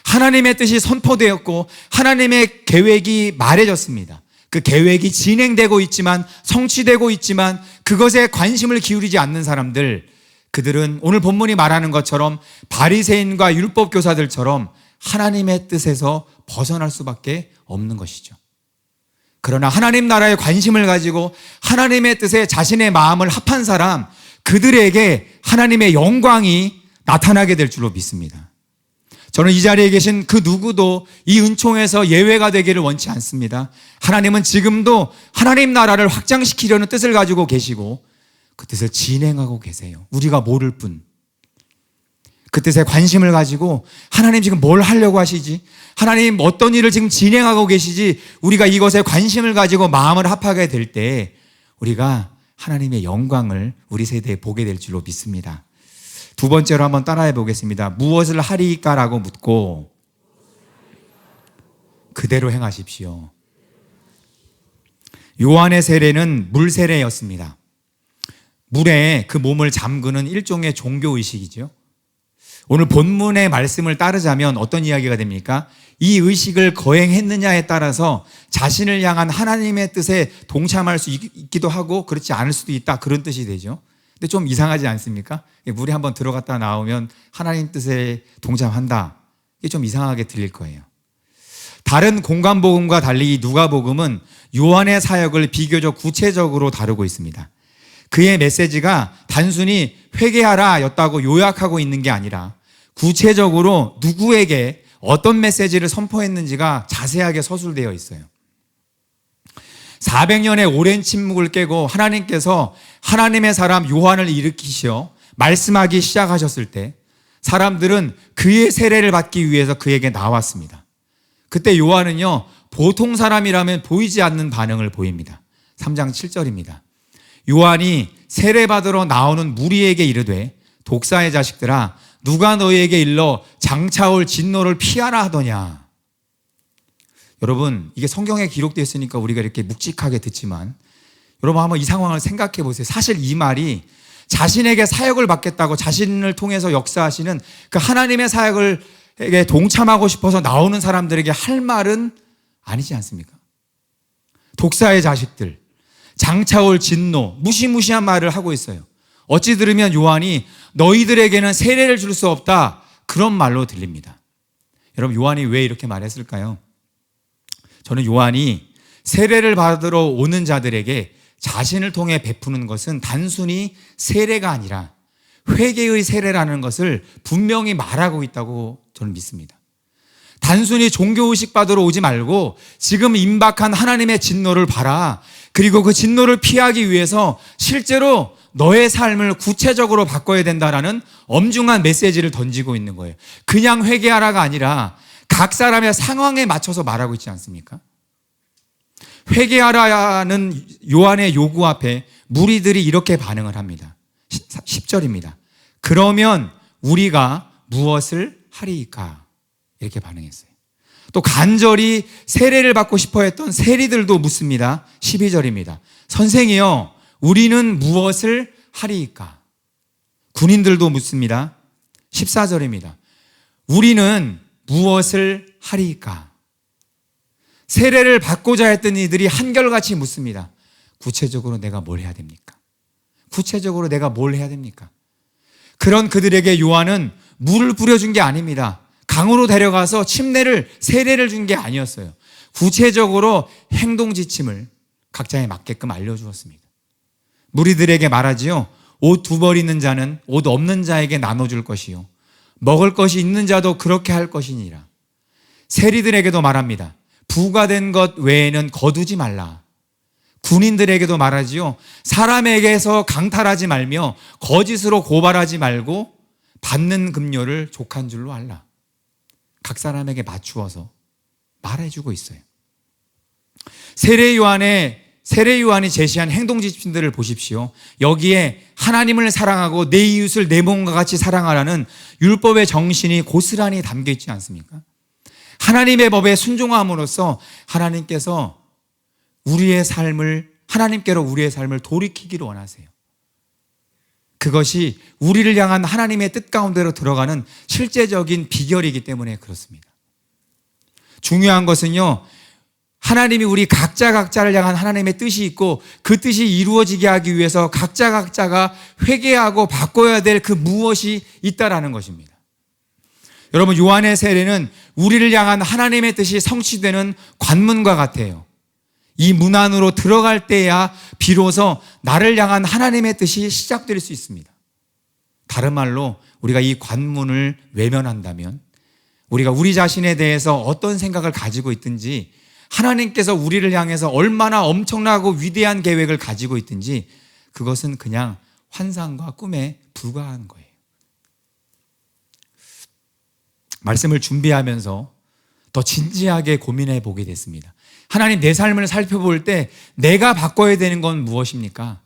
하나님의 뜻이 선포되었고 하나님의 계획이 말해졌습니다. 그 계획이 진행되고 있지만 성취되고 있지만 그것에 관심을 기울이지 않는 사람들, 그들은 오늘 본문이 말하는 것처럼 바리새인과 율법 교사들처럼 하나님의 뜻에서 벗어날 수밖에 없는 것이죠. 그러나 하나님 나라에 관심을 가지고 하나님의 뜻에 자신의 마음을 합한 사람, 그들에게 하나님의 영광이 나타나게 될 줄로 믿습니다. 저는 이 자리에 계신 그 누구도 이 은총에서 예외가 되기를 원치 않습니다. 하나님은 지금도 하나님 나라를 확장시키려는 뜻을 가지고 계시고 그 뜻을 진행하고 계세요. 우리가 모를 뿐. 그 뜻에 관심을 가지고 하나님 지금 뭘 하려고 하시지? 하나님 어떤 일을 지금 진행하고 계시지? 우리가 이것에 관심을 가지고 마음을 합하게 될 때 우리가 하나님의 영광을 우리 세대에 보게 될 줄로 믿습니다. 두 번째로 한번 따라해 보겠습니다. 무엇을 하리까라고 묻고 그대로 행하십시오. 요한의 세례는 물 세례였습니다. 물에 그 몸을 잠그는 일종의 종교의식이죠. 오늘 본문의 말씀을 따르자면 어떤 이야기가 됩니까? 이 의식을 거행했느냐에 따라서 자신을 향한 하나님의 뜻에 동참할 수 있기도 하고 그렇지 않을 수도 있다, 그런 뜻이 되죠. 근데 좀 이상하지 않습니까? 물에 한번 들어갔다 나오면 하나님 뜻에 동참한다. 이게 좀 이상하게 들릴 거예요. 다른 공관복음과 달리 누가복음은 요한의 사역을 비교적 구체적으로 다루고 있습니다. 그의 메시지가 단순히 회개하라 였다고 요약하고 있는 게 아니라 구체적으로 누구에게 어떤 메시지를 선포했는지가 자세하게 서술되어 있어요. 400년의 오랜 침묵을 깨고 하나님께서 하나님의 사람 요한을 일으키시어 말씀하기 시작하셨을 때 사람들은 그의 세례를 받기 위해서 그에게 나왔습니다. 그때 요한은요, 보통 사람이라면 보이지 않는 반응을 보입니다. 3장 7절입니다. 요한이 세례받으러 나오는 무리에게 이르되 독사의 자식들아 누가 너희에게 일러 장차올 진노를 피하라 하더냐. 여러분, 이게 성경에 기록되어 있으니까 우리가 이렇게 묵직하게 듣지만 여러분 한번 이 상황을 생각해 보세요. 사실 이 말이 자신에게 사역을 받겠다고 자신을 통해서 역사하시는 그 하나님의 사역에 동참하고 싶어서 나오는 사람들에게 할 말은 아니지 않습니까? 독사의 자식들, 장차올 진노, 무시무시한 말을 하고 있어요. 어찌 들으면 요한이 너희들에게는 세례를 줄 수 없다, 그런 말로 들립니다. 여러분, 요한이 왜 이렇게 말했을까요? 저는 요한이 세례를 받으러 오는 자들에게 자신을 통해 베푸는 것은 단순히 세례가 아니라 회개의 세례라는 것을 분명히 말하고 있다고 저는 믿습니다. 단순히 종교의식 받으러 오지 말고 지금 임박한 하나님의 진노를 봐라. 그리고 그 진노를 피하기 위해서 실제로 너의 삶을 구체적으로 바꿔야 된다라는 엄중한 메시지를 던지고 있는 거예요. 그냥 회개하라가 아니라 각 사람의 상황에 맞춰서 말하고 있지 않습니까? 회개하라는 요한의 요구 앞에 무리들이 이렇게 반응을 합니다. 10절입니다. 그러면 우리가 무엇을 하리이까? 이렇게 반응했어요. 또 간절히 세례를 받고 싶어 했던 세리들도 묻습니다. 12절입니다. 선생이여, 우리는 무엇을 하리이까? 군인들도 묻습니다. 14절입니다. 우리는 무엇을 하리이까? 세례를 받고자 했던 이들이 한결같이 묻습니다. 구체적으로 내가 뭘 해야 됩니까? 구체적으로 내가 뭘 해야 됩니까? 그런 그들에게 요한은 물을 뿌려준 게 아닙니다. 강으로 데려가서 세례를 준 게 아니었어요. 구체적으로 행동 지침을 각자에 맞게끔 알려주었습니다. 무리들에게 말하지요. 옷 2벌 있는 자는 옷 없는 자에게 나눠줄 것이요, 먹을 것이 있는 자도 그렇게 할 것이니라. 세리들에게도 말합니다. 부과된 것 외에는 거두지 말라. 군인들에게도 말하지요. 사람에게서 강탈하지 말며 거짓으로 고발하지 말고 받는 급료를 족한 줄로 알라. 각 사람에게 맞추어서 말해주고 있어요. 세례 요한이 제시한 행동 지침들을 보십시오. 여기에 하나님을 사랑하고 내 이웃을 내 몸과 같이 사랑하라는 율법의 정신이 고스란히 담겨 있지 않습니까? 하나님의 법에 순종함으로써 하나님께로 우리의 삶을 돌이키기를 원하세요. 그것이 우리를 향한 하나님의 뜻 가운데로 들어가는 실제적인 비결이기 때문에 그렇습니다. 중요한 것은요, 하나님이 우리 각자를 향한 하나님의 뜻이 있고 그 뜻이 이루어지게 하기 위해서 각자가 회개하고 바꿔야 될 그 무엇이 있다라는 것입니다. 여러분, 요한의 세례는 우리를 향한 하나님의 뜻이 성취되는 관문과 같아요. 이 문 안으로 들어갈 때야 비로소 나를 향한 하나님의 뜻이 시작될 수 있습니다. 다른 말로 우리가 이 관문을 외면한다면, 우리가 우리 자신에 대해서 어떤 생각을 가지고 있든지, 하나님께서 우리를 향해서 얼마나 엄청나고 위대한 계획을 가지고 있든지 그것은 그냥 환상과 꿈에 불과한 거예요. 말씀을 준비하면서 더 진지하게 고민해 보게 됐습니다. 하나님, 내 삶을 살펴볼 때 내가 바꿔야 되는 건 무엇입니까?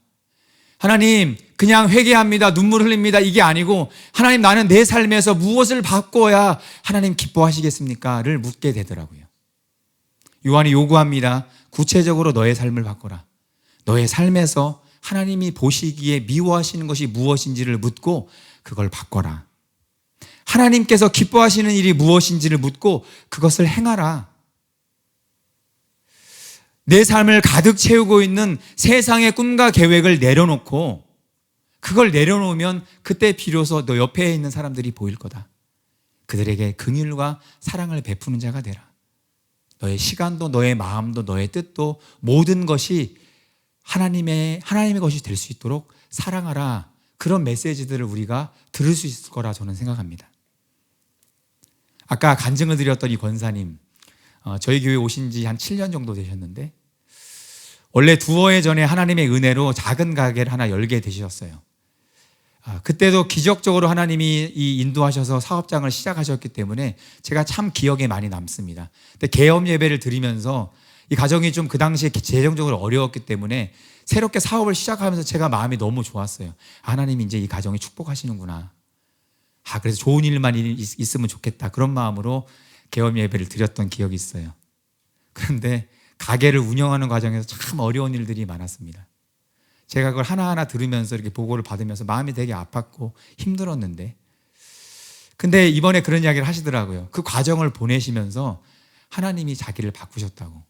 하나님, 그냥 회개합니다, 눈물 흘립니다, 이게 아니고 하나님, 나는 내 삶에서 무엇을 바꿔야 하나님 기뻐하시겠습니까? 를 묻게 되더라고요. 요한이 요구합니다. 구체적으로 너의 삶을 바꿔라. 너의 삶에서 하나님이 보시기에 미워하시는 것이 무엇인지를 묻고 그걸 바꿔라. 하나님께서 기뻐하시는 일이 무엇인지를 묻고 그것을 행하라. 내 삶을 가득 채우고 있는 세상의 꿈과 계획을 내려놓고, 그걸 내려놓으면 그때 비로소 너 옆에 있는 사람들이 보일 거다. 그들에게 긍휼과 사랑을 베푸는 자가 되라. 너의 시간도 너의 마음도 너의 뜻도 모든 것이 하나님의 것이 될 수 있도록 사랑하라. 그런 메시지들을 우리가 들을 수 있을 거라 저는 생각합니다. 아까 간증을 드렸던 이 권사님, 저희 교회 오신 지 한 7년 정도 되셨는데 원래 두어회 전에 하나님의 은혜로 작은 가게를 하나 열게 되셨어요. 그때도 기적적으로 하나님이 이 인도하셔서 사업장을 시작하셨기 때문에 제가 참 기억에 많이 남습니다. 근데 개업 예배를 드리면서 이 가정이 좀 그 당시에 재정적으로 어려웠기 때문에 새롭게 사업을 시작하면서 제가 마음이 너무 좋았어요. 하나님이 이제 이 가정이 축복하시는구나. 그래서 좋은 일만 있으면 좋겠다. 그런 마음으로 개업 예배를 드렸던 기억이 있어요. 그런데 가게를 운영하는 과정에서 참 어려운 일들이 많았습니다. 제가 그걸 하나하나 들으면서 이렇게 보고를 받으면서 마음이 되게 아팠고 힘들었는데, 근데 이번에 그런 이야기를 하시더라고요. 그 과정을 보내시면서 하나님이 자기를 바꾸셨다고.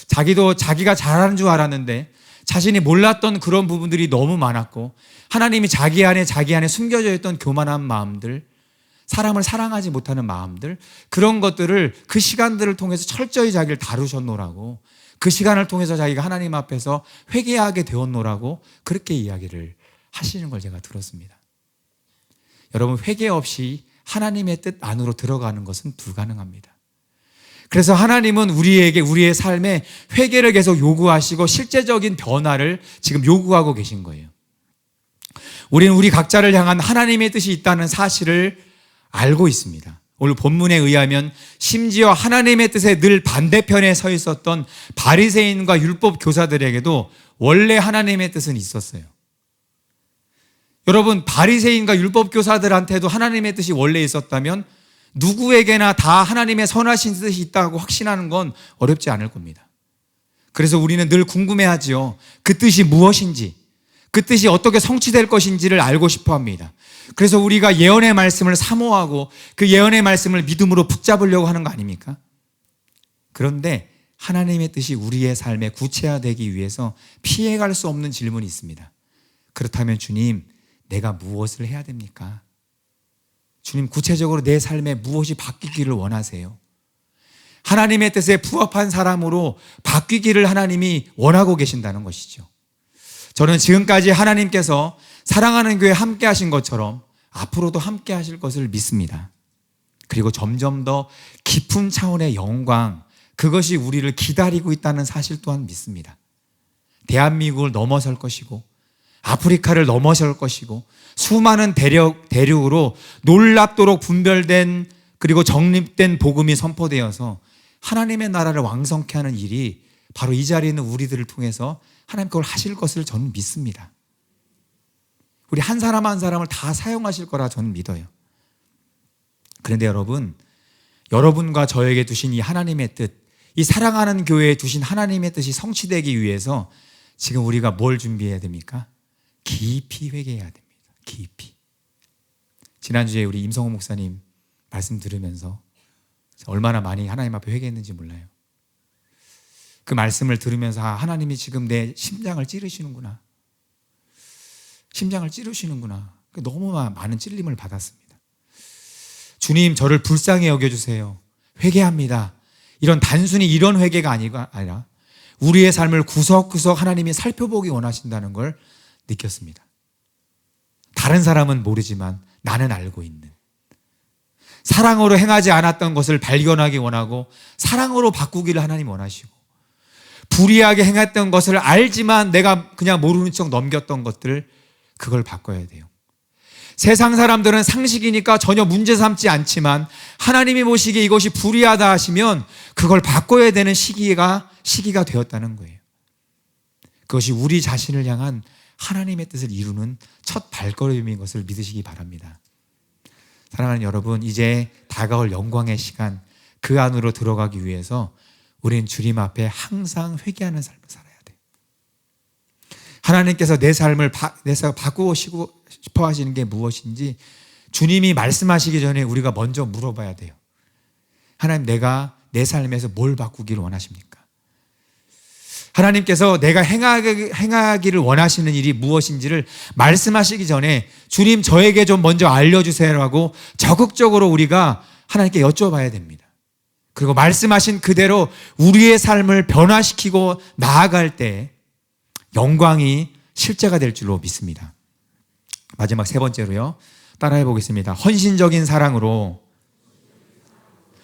자기도 자기가 잘하는 줄 알았는데 자신이 몰랐던 그런 부분들이 너무 많았고, 하나님이 자기 안에 숨겨져 있던 교만한 마음들, 사람을 사랑하지 못하는 마음들, 그런 것들을 그 시간들을 통해서 철저히 자기를 다루셨노라고, 그 시간을 통해서 자기가 하나님 앞에서 회개하게 되었노라고 그렇게 이야기를 하시는 걸 제가 들었습니다. 여러분, 회개 없이 하나님의 뜻 안으로 들어가는 것은 불가능합니다. 그래서 하나님은 우리에게 우리의 삶에 회개를 계속 요구하시고 실제적인 변화를 지금 요구하고 계신 거예요. 우리는 우리 각자를 향한 하나님의 뜻이 있다는 사실을 알고 있습니다. 오늘 본문에 의하면 심지어 하나님의 뜻에 늘 반대편에 서 있었던 바리새인과 율법 교사들에게도 원래 하나님의 뜻은 있었어요. 여러분, 바리새인과 율법 교사들한테도 하나님의 뜻이 원래 있었다면 누구에게나 다 하나님의 선하신 뜻이 있다고 확신하는 건 어렵지 않을 겁니다. 그래서 우리는 늘 궁금해하지요. 그 뜻이 무엇인지, 그 뜻이 어떻게 성취될 것인지를 알고 싶어 합니다. 그래서 우리가 예언의 말씀을 사모하고 그 예언의 말씀을 믿음으로 붙잡으려고 하는 거 아닙니까? 그런데 하나님의 뜻이 우리의 삶에 구체화되기 위해서 피해갈 수 없는 질문이 있습니다. 그렇다면 주님, 내가 무엇을 해야 됩니까? 주님, 구체적으로 내 삶에 무엇이 바뀌기를 원하세요? 하나님의 뜻에 부합한 사람으로 바뀌기를 하나님이 원하고 계신다는 것이죠. 저는 지금까지 하나님께서 사랑하는 교회 함께 하신 것처럼 앞으로도 함께 하실 것을 믿습니다. 그리고 점점 더 깊은 차원의 영광, 그것이 우리를 기다리고 있다는 사실 또한 믿습니다. 대한민국을 넘어설 것이고 아프리카를 넘어설 것이고 수많은 대륙으로 놀랍도록 분별된 그리고 정립된 복음이 선포되어서 하나님의 나라를 왕성케 하는 일이 바로 이 자리에 있는 우리들을 통해서 하나님 그걸 하실 것을 저는 믿습니다. 우리 한 사람 한 사람을 다 사용하실 거라 저는 믿어요. 그런데 여러분, 여러분과 저에게 두신 이 하나님의 뜻, 이 사랑하는 교회에 두신 하나님의 뜻이 성취되기 위해서 지금 우리가 뭘 준비해야 됩니까? 깊이 회개해야 됩니다. 깊이. 지난주에 우리 임성호 목사님 말씀 들으면서 얼마나 많이 하나님 앞에 회개했는지 몰라요. 그 말씀을 들으면서 하나님이 지금 내 심장을 찌르시는구나. 심장을 찌르시는구나. 너무 많은 찔림을 받았습니다. 주님, 저를 불쌍히 여겨주세요. 회개합니다. 단순히 이런 회개가 아니라 우리의 삶을 구석구석 하나님이 살펴보기 원하신다는 걸 느꼈습니다. 다른 사람은 모르지만 나는 알고 있는, 사랑으로 행하지 않았던 것을 발견하기 원하고 사랑으로 바꾸기를 하나님 원하시고, 불의하게 행했던 것을 알지만 내가 그냥 모르는 척 넘겼던 것들을 그걸 바꿔야 돼요. 세상 사람들은 상식이니까 전혀 문제 삼지 않지만 하나님이 보시기에 이것이 불의하다 하시면 그걸 바꿔야 되는 시기가 되었다는 거예요. 그것이 우리 자신을 향한 하나님의 뜻을 이루는 첫 발걸음인 것을 믿으시기 바랍니다. 사랑하는 여러분, 이제 다가올 영광의 시간, 그 안으로 들어가기 위해서 우리는 주님 앞에 항상 회개하는 삶을 살아야 돼요. 하나님께서 내 삶을 바꾸고 싶어 하시는 게 무엇인지 주님이 말씀하시기 전에 우리가 먼저 물어봐야 돼요. 하나님, 내가 내 삶에서 뭘 바꾸기를 원하십니까? 하나님께서 내가 행하기를 원하시는 일이 무엇인지를 말씀하시기 전에 주님, 저에게 좀 먼저 알려주세요라고 적극적으로 우리가 하나님께 여쭤봐야 됩니다. 그리고 말씀하신 그대로 우리의 삶을 변화시키고 나아갈 때 영광이 실제가 될 줄로 믿습니다. 마지막 세 번째로요, 따라해 보겠습니다. 헌신적인 사랑으로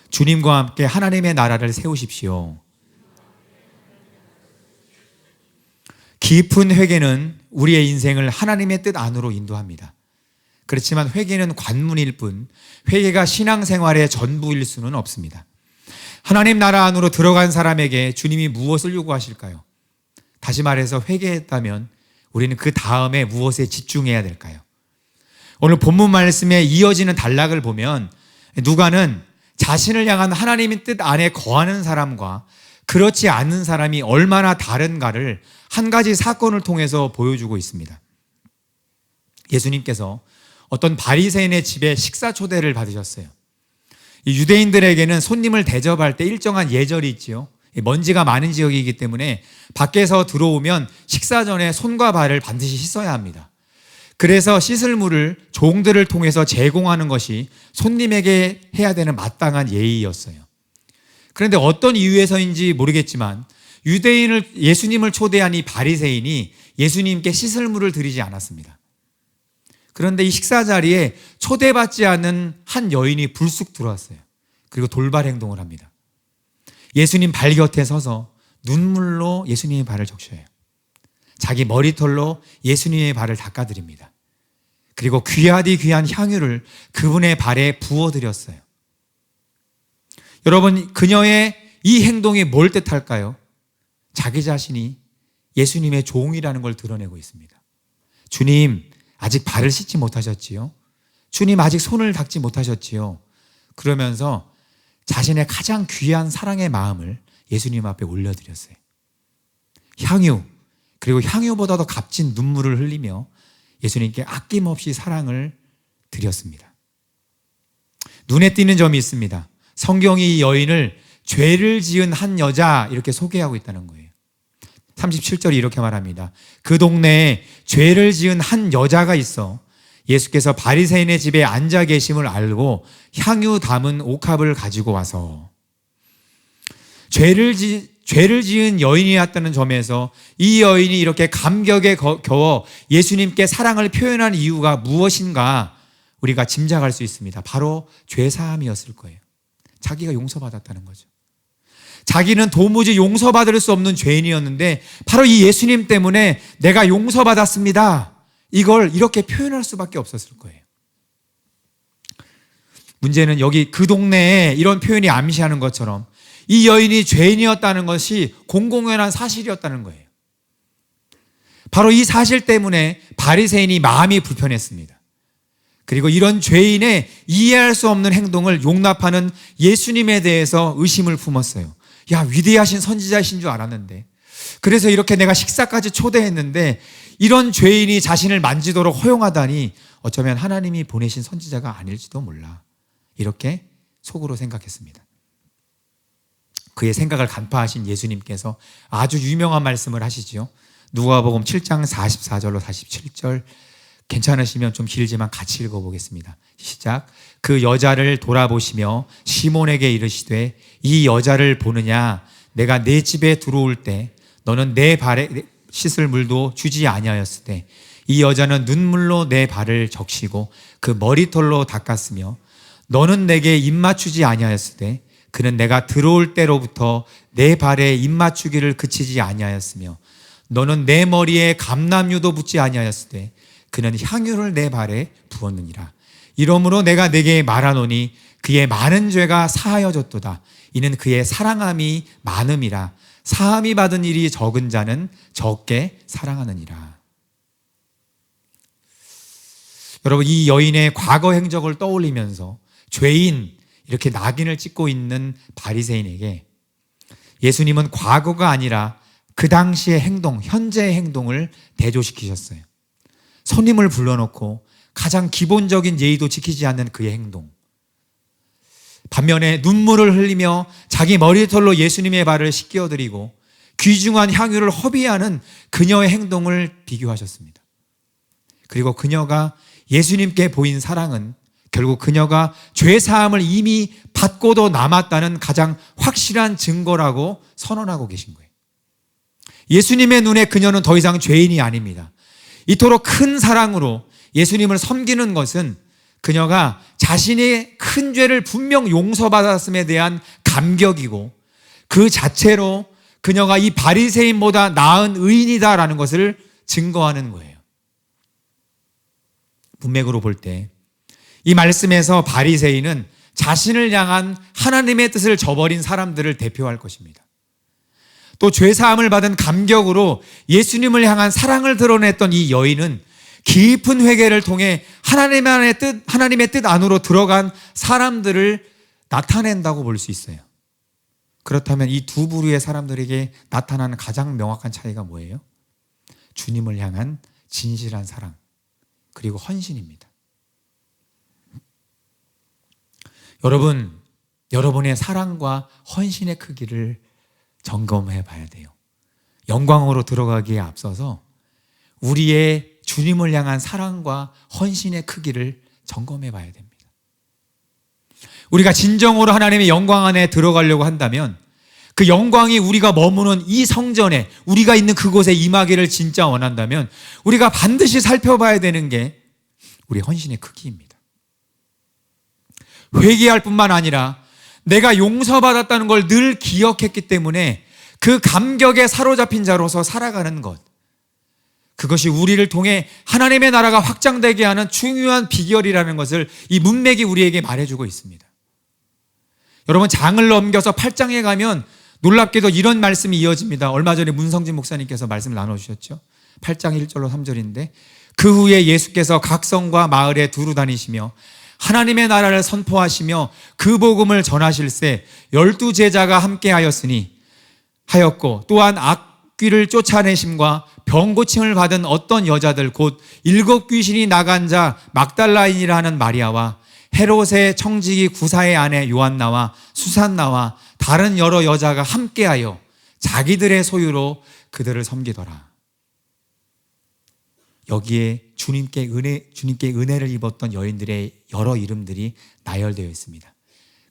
주님과 함께 하나님의 나라를 세우십시오. 깊은 회개는 우리의 인생을 하나님의 뜻 안으로 인도합니다. 그렇지만 회개는 관문일 뿐 회개가 신앙생활의 전부일 수는 없습니다. 하나님 나라 안으로 들어간 사람에게 주님이 무엇을 요구하실까요? 다시 말해서 회개했다면 우리는 그 다음에 무엇에 집중해야 될까요? 오늘 본문 말씀에 이어지는 단락을 보면 누가는 자신을 향한 하나님의 뜻 안에 거하는 사람과 그렇지 않은 사람이 얼마나 다른가를 한 가지 사건을 통해서 보여주고 있습니다. 예수님께서 어떤 바리새인의 집에 식사 초대를 받으셨어요. 이 유대인들에게는 손님을 대접할 때 일정한 예절이 있지요. 먼지가 많은 지역이기 때문에 밖에서 들어오면 식사 전에 손과 발을 반드시 씻어야 합니다. 그래서 씻을 물을 종들을 통해서 제공하는 것이 손님에게 해야 되는 마땅한 예의였어요. 그런데 어떤 이유에서인지 모르겠지만 예수님을 초대한 이 바리새인이 예수님께 씻을 물을 드리지 않았습니다. 그런데 이 식사 자리에 초대받지 않은 한 여인이 불쑥 들어왔어요. 그리고 돌발 행동을 합니다. 예수님 발 곁에 서서 눈물로 예수님의 발을 적셔요. 자기 머리털로 예수님의 발을 닦아드립니다. 그리고 귀하디 귀한 향유를 그분의 발에 부어드렸어요. 여러분, 그녀의 이 행동이 뭘 뜻할까요? 자기 자신이 예수님의 종이라는 걸 드러내고 있습니다. 주님, 아직 발을 씻지 못하셨지요? 주님, 아직 손을 닦지 못하셨지요? 그러면서 자신의 가장 귀한 사랑의 마음을 예수님 앞에 올려드렸어요. 향유, 그리고 향유보다 더 값진 눈물을 흘리며 예수님께 아낌없이 사랑을 드렸습니다. 눈에 띄는 점이 있습니다. 성경이 이 여인을 죄를 지은 한 여자 이렇게 소개하고 있다는 거예요. 37절이 이렇게 말합니다. 그 동네에 죄를 지은 한 여자가 있어 예수께서 바리새인의 집에 앉아 계심을 알고 향유 담은 옥합을 가지고 와서 죄를 지은 여인이었다는 점에서 이 여인이 이렇게 감격에 겨워 예수님께 사랑을 표현한 이유가 무엇인가 우리가 짐작할 수 있습니다. 바로 죄사함이었을 거예요. 자기가 용서받았다는 거죠. 자기는 도무지 용서받을 수 없는 죄인이었는데 바로 이 예수님 때문에 내가 용서받았습니다. 이걸 이렇게 표현할 수밖에 없었을 거예요. 문제는 여기 그 동네에 이런 표현이 암시하는 것처럼 이 여인이 죄인이었다는 것이 공공연한 사실이었다는 거예요. 바로 이 사실 때문에 바리새인이 마음이 불편했습니다. 그리고 이런 죄인의 이해할 수 없는 행동을 용납하는 예수님에 대해서 의심을 품었어요. 야, 위대하신 선지자이신 줄 알았는데, 그래서 이렇게 내가 식사까지 초대했는데 이런 죄인이 자신을 만지도록 허용하다니 어쩌면 하나님이 보내신 선지자가 아닐지도 몰라. 이렇게 속으로 생각했습니다. 그의 생각을 간파하신 예수님께서 아주 유명한 말씀을 하시지요. 누가복음 7장 44절로 47절, 괜찮으시면 좀 길지만 같이 읽어보겠습니다. 시작. 그 여자를 돌아보시며 시몬에게 이르시되 이 여자를 보느냐? 내가 내 집에 들어올 때 너는 내 발에 씻을 물도 주지 아니하였을 때 이 여자는 눈물로 내 발을 적시고 그 머리털로 닦았으며 너는 내게 입맞추지 아니하였을 때 그는 내가 들어올 때로부터 내 발에 입맞추기를 그치지 아니하였으며 너는 내 머리에 감람유도 붓지 아니하였을 때 그는 향유를 내 발에 부었느니라. 이러므로 내가 내게 말하노니 그의 많은 죄가 사하여졌도다. 이는 그의 사랑함이 많음이라. 사함이 받은 일이 적은 자는 적게 사랑하느니라. 여러분, 이 여인의 과거 행적을 떠올리면서 죄인 이렇게 낙인을 찍고 있는 바리새인에게 예수님은 과거가 아니라 그 당시의 행동, 현재의 행동을 대조시키셨어요. 손님을 불러놓고 가장 기본적인 예의도 지키지 않는 그의 행동. 반면에 눈물을 흘리며 자기 머리털로 예수님의 발을 씻겨드리고 귀중한 향유를 허비하는 그녀의 행동을 비교하셨습니다. 그리고 그녀가 예수님께 보인 사랑은 결국 그녀가 죄사함을 이미 받고도 남았다는 가장 확실한 증거라고 선언하고 계신 거예요. 예수님의 눈에 그녀는 더 이상 죄인이 아닙니다. 이토록 큰 사랑으로 예수님을 섬기는 것은 그녀가 자신의 큰 죄를 분명 용서받았음에 대한 감격이고 그 자체로 그녀가 이 바리새인보다 나은 의인이다라는 것을 증거하는 거예요. 문맥으로 볼 때 이 말씀에서 바리새인은 자신을 향한 하나님의 뜻을 저버린 사람들을 대표할 것입니다. 또 죄사함을 받은 감격으로 예수님을 향한 사랑을 드러냈던 이 여인은 깊은 회개를 통해 하나님의 뜻 안으로 들어간 사람들을 나타낸다고 볼 수 있어요. 그렇다면 이 두 부류의 사람들에게 나타나는 가장 명확한 차이가 뭐예요? 주님을 향한 진실한 사랑, 그리고 헌신입니다. 여러분, 여러분의 사랑과 헌신의 크기를 점검해 봐야 돼요. 영광으로 들어가기에 앞서서 우리의 주님을 향한 사랑과 헌신의 크기를 점검해 봐야 됩니다. 우리가 진정으로 하나님의 영광 안에 들어가려고 한다면 그 영광이 우리가 머무는 이 성전에, 우리가 있는 그곳에 임하기를 진짜 원한다면 우리가 반드시 살펴봐야 되는 게 우리 헌신의 크기입니다. 회개할 뿐만 아니라 내가 용서받았다는 걸 늘 기억했기 때문에 그 감격에 사로잡힌 자로서 살아가는 것, 그것이 우리를 통해 하나님의 나라가 확장되게 하는 중요한 비결이라는 것을 이 문맥이 우리에게 말해주고 있습니다. 여러분, 장을 넘겨서 8장에 가면 놀랍게도 이런 말씀이 이어집니다. 얼마 전에 문성진 목사님께서 말씀을 나눠주셨죠. 8장 1절로 3절인데, 그 후에 예수께서 각 성과 마을에 두루 다니시며 하나님의 나라를 선포하시며 그 복음을 전하실세 12 제자가 함께 하였고, 또한 악귀를 쫓아내심과 병 고침을 받은 어떤 여자들, 곧 7 귀신이 나간 자 막달라인이라 하는 마리아와 헤롯의 청지기 구사의 아내 요한나와 수산나와 다른 여러 여자가 함께하여 자기들의 소유로 그들을 섬기더라. 여기에 주님께 은혜를 입었던 여인들의 여러 이름들이 나열되어 있습니다.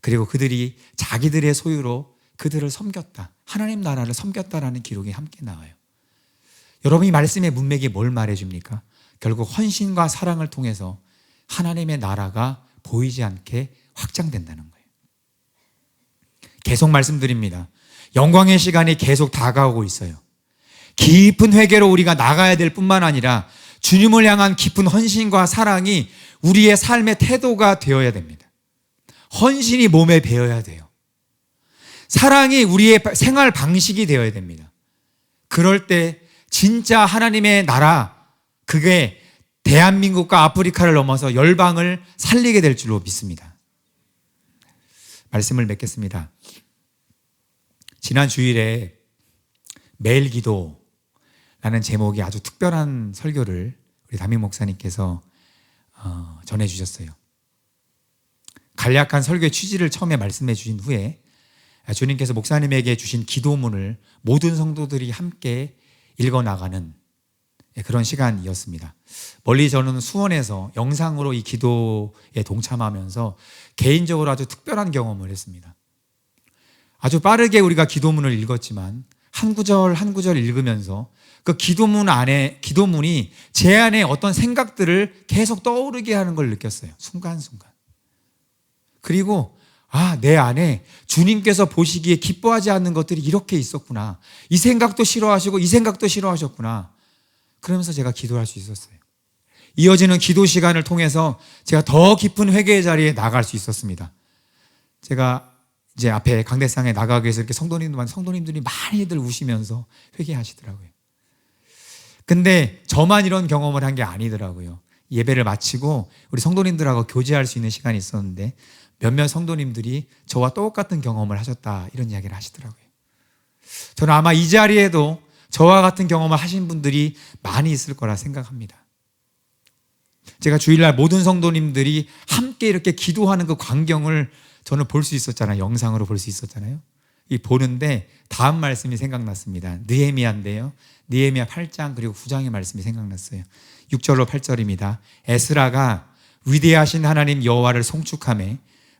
그리고 그들이 자기들의 소유로 그들을 섬겼다, 하나님 나라를 섬겼다라는 기록이 함께 나와요. 여러분, 이 말씀의 문맥이 뭘 말해줍니까? 결국 헌신과 사랑을 통해서 하나님의 나라가 보이지 않게 확장된다는 거예요. 계속 말씀드립니다. 영광의 시간이 계속 다가오고 있어요. 깊은 회개로 우리가 나가야 될 뿐만 아니라 주님을 향한 깊은 헌신과 사랑이 우리의 삶의 태도가 되어야 됩니다. 헌신이 몸에 배어야 돼요. 사랑이 우리의 생활 방식이 되어야 됩니다. 그럴 때 진짜 하나님의 나라, 그게 대한민국과 아프리카를 넘어서 열방을 살리게 될 줄로 믿습니다. 말씀을 맺겠습니다. 지난 주일에 매일 기도라는 제목이 아주 특별한 설교를 우리 담임 목사님께서 전해주셨어요. 간략한 설교의 취지를 처음에 말씀해 주신 후에 주님께서 목사님에게 주신 기도문을 모든 성도들이 함께 읽어나가는 그런 시간이었습니다. 멀리 저는 수원에서 영상으로 이 기도에 동참하면서 개인적으로 아주 특별한 경험을 했습니다. 아주 빠르게 우리가 기도문을 읽었지만 한 구절 한 구절 읽으면서 그 기도문이 제 안에 어떤 생각들을 계속 떠오르게 하는 걸 느꼈어요. 순간순간. 그리고 내 안에 주님께서 보시기에 기뻐하지 않는 것들이 이렇게 있었구나. 이 생각도 싫어하시고 이 생각도 싫어하셨구나. 그러면서 제가 기도할 수 있었어요. 이어지는 기도 시간을 통해서 제가 더 깊은 회개의 자리에 나갈 수 있었습니다. 제가 이제 앞에 강대상에 나가기 위해서 이렇게 성도님들이 많이들 우시면서 회개하시더라고요. 근데 저만 이런 경험을 한 게 아니더라고요. 예배를 마치고 우리 성도님들하고 교제할 수 있는 시간이 있었는데 몇몇 성도님들이 저와 똑같은 경험을 하셨다, 이런 이야기를 하시더라고요. 저는 아마 이 자리에도 저와 같은 경험을 하신 분들이 많이 있을 거라 생각합니다. 제가 주일날 모든 성도님들이 함께 이렇게 기도하는 그 광경을 저는 볼 수 있었잖아요. 영상으로 볼 수 있었잖아요. 이 보는데 다음 말씀이 생각났습니다. 느헤미야인데요. 느헤미야 8장 그리고 9장의 말씀이 생각났어요. 6절로 8절입니다. 에스라가 위대하신 하나님 여호와를 송축하며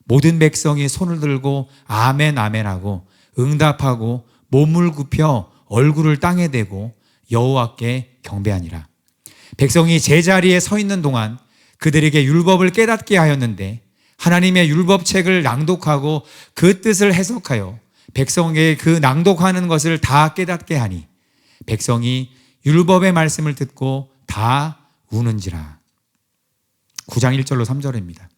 모든 백성이 손을 들고 아멘 아멘 하고 응답하고 몸을 굽혀 얼굴을 땅에 대고 여호와께 경배하니라. 백성이 제자리에 서 있는 동안 그들에게 율법을 깨닫게 하였는데 하나님의 율법책을 낭독하고 그 뜻을 해석하여 백성에게 그 낭독하는 것을 다 깨닫게 하니 백성이 율법의 말씀을 듣고 다 우는지라. 9장 1절로 3절입니다.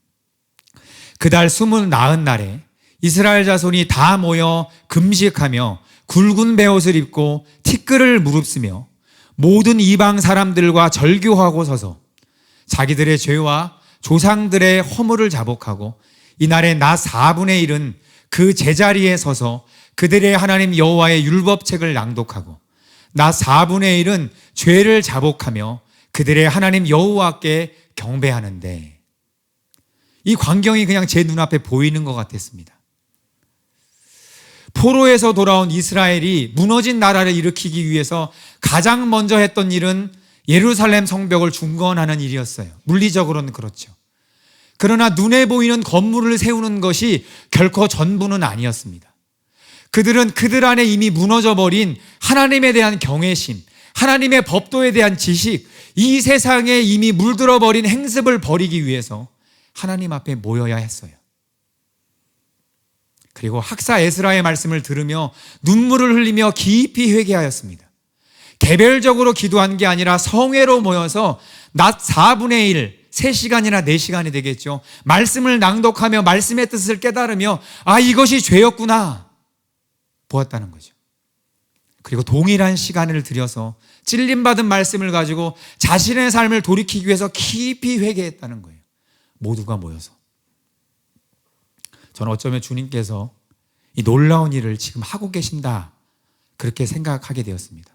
그달 29날에 이스라엘 자손이 다 모여 금식하며 굵은 베옷을 입고 티끌을 무릅쓰며 모든 이방 사람들과 절교하고 서서 자기들의 죄와 조상들의 허물을 자복하고 이날에 낮 4분의 1은 그 제자리에 서서 그들의 하나님 여호와의 율법책을 낭독하고 낮 4분의 1은 죄를 자복하며 그들의 하나님 여호와께 경배하는데, 이 광경이 그냥 제 눈앞에 보이는 것 같았습니다. 포로에서 돌아온 이스라엘이 무너진 나라를 일으키기 위해서 가장 먼저 했던 일은 예루살렘 성벽을 중건하는 일이었어요. 물리적으로는 그렇죠. 그러나 눈에 보이는 건물을 세우는 것이 결코 전부는 아니었습니다. 그들은 그들 안에 이미 무너져버린 하나님에 대한 경외심, 하나님의 법도에 대한 지식, 이 세상에 이미 물들어버린 행습을 버리기 위해서 하나님 앞에 모여야 했어요. 그리고 학사 에스라의 말씀을 들으며 눈물을 흘리며 깊이 회개하였습니다. 개별적으로 기도한 게 아니라 성회로 모여서 낮 4분의 1, 3시간이나 4시간이 되겠죠. 말씀을 낭독하며 말씀의 뜻을 깨달으며 이것이 죄였구나 보았다는 거죠. 그리고 동일한 시간을 들여서 찔림받은 말씀을 가지고 자신의 삶을 돌이키기 위해서 깊이 회개했다는 거예요. 모두가 모여서. 저는 어쩌면 주님께서 이 놀라운 일을 지금 하고 계신다, 그렇게 생각하게 되었습니다.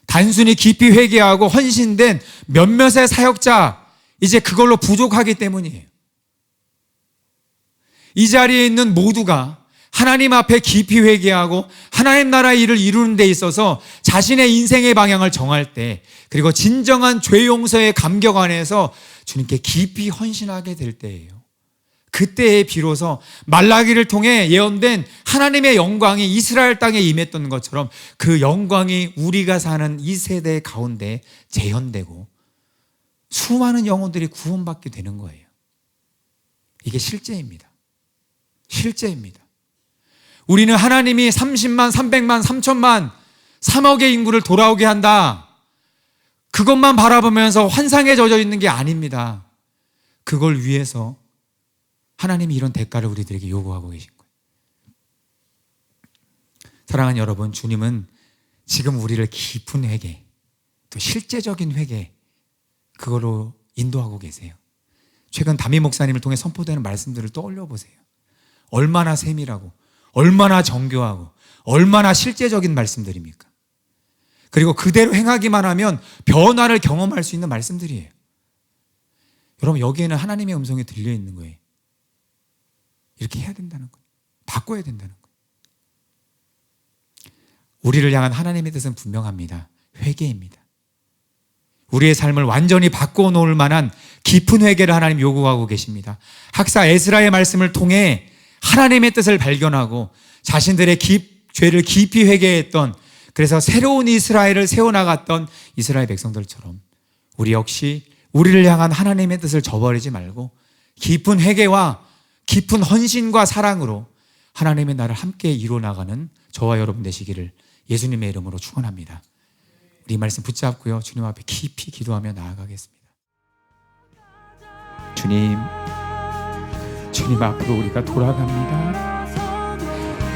단순히 깊이 회개하고 헌신된 몇몇의 사역자, 이제 그걸로 부족하기 때문이에요. 이 자리에 있는 모두가 하나님 앞에 깊이 회개하고 하나님 나라의 일을 이루는 데 있어서 자신의 인생의 방향을 정할 때, 그리고 진정한 죄 용서의 감격 안에서 주님께 깊이 헌신하게 될 때예요. 그때에 비로소 말라기를 통해 예언된 하나님의 영광이 이스라엘 땅에 임했던 것처럼 그 영광이 우리가 사는 이 세대 가운데 재현되고 수많은 영혼들이 구원받게 되는 거예요. 이게 실제입니다. 실제입니다. 우리는 하나님이 30만, 300만, 3천만, 3억의 인구를 돌아오게 한다, 그것만 바라보면서 환상에 젖어 있는 게 아닙니다. 그걸 위해서 하나님이 이런 대가를 우리들에게 요구하고 계신 거예요. 사랑하는 여러분, 주님은 지금 우리를 깊은 회개, 또 실제적인 회개, 그거로 인도하고 계세요. 최근 담임 목사님을 통해 선포되는 말씀들을 떠올려 보세요. 얼마나 세밀하고 얼마나 정교하고 얼마나 실제적인 말씀들입니까? 그리고 그대로 행하기만 하면 변화를 경험할 수 있는 말씀들이에요. 여러분, 여기에는 하나님의 음성이 들려 있는 거예요. 이렇게 해야 된다는 거예요. 바꿔야 된다는 거예요. 우리를 향한 하나님의 뜻은 분명합니다. 회개입니다. 우리의 삶을 완전히 바꿔 놓을 만한 깊은 회개를 하나님 요구하고 계십니다. 학사 에스라의 말씀을 통해 하나님의 뜻을 발견하고 자신들의 죄를 깊이 회개했던, 그래서 새로운 이스라엘을 세워나갔던 이스라엘 백성들처럼 우리 역시 우리를 향한 하나님의 뜻을 저버리지 말고 깊은 회개와 깊은 헌신과 사랑으로 하나님의 나라를 함께 이루어나가는 저와 여러분 되시기를 예수님의 이름으로 축원합니다. 우리 말씀 붙잡고요, 주님 앞에 깊이 기도하며 나아가겠습니다. 주님 앞으로 우리가 돌아갑니다.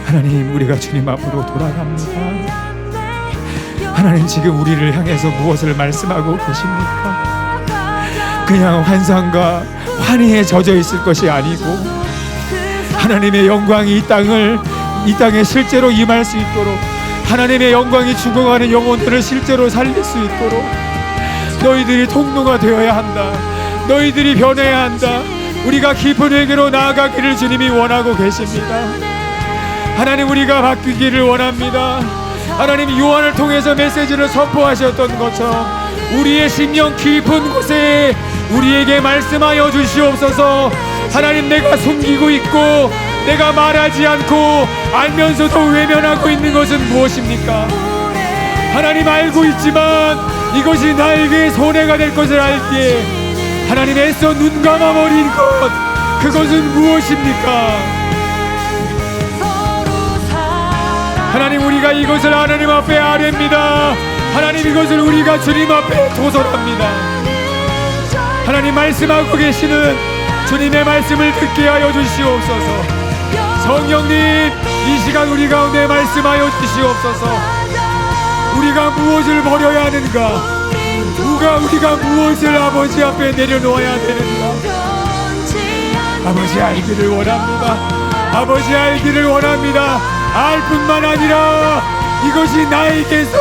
하나님, 우리가 주님 앞으로 돌아갑니다. 하나님, 지금 우리를 향해서 무엇을 말씀하고 계십니까? 그냥 환상과 환희에 젖어 있을 것이 아니고 하나님의 영광이 이 땅에 실제로 임할 수 있도록, 하나님의 영광이 죽어가는 영혼들을 실제로 살릴 수 있도록 너희들이 통로가 되어야 한다. 너희들이 변해야 한다. 우리가 깊은 회개로 나아가기를 주님이 원하고 계십니다. 하나님, 우리가 바뀌기를 원합니다. 하나님, 요한을 통해서 메시지를 선포하셨던 것처럼 우리의 심령 깊은 곳에 우리에게 말씀하여 주시옵소서. 하나님, 내가 숨기고 있고 내가 말하지 않고 알면서도 외면하고 있는 것은 무엇입니까? 하나님, 알고 있지만 이것이 나에게 손해가 될 것을 알기에 하나님, 애써 눈 감아버린 것, 그것은 무엇입니까? 하나님, 우리가 이것을 하나님 앞에 아뢰입니다. 하나님, 이것을 우리가 주님 앞에 도전합니다. 하나님, 말씀하고 계시는 주님의 말씀을 듣게 하여 주시옵소서. 성령님, 이 시간 우리 가운데 말씀하여 주시옵소서. 우리가 무엇을 버려야 하는가? 우리가 무엇을 아버지 앞에 내려놓아야 되는가? 아버지, 알기를 원합니다. 아버지, 알기를 원합니다. 알 뿐만 아니라 이것이 나에게서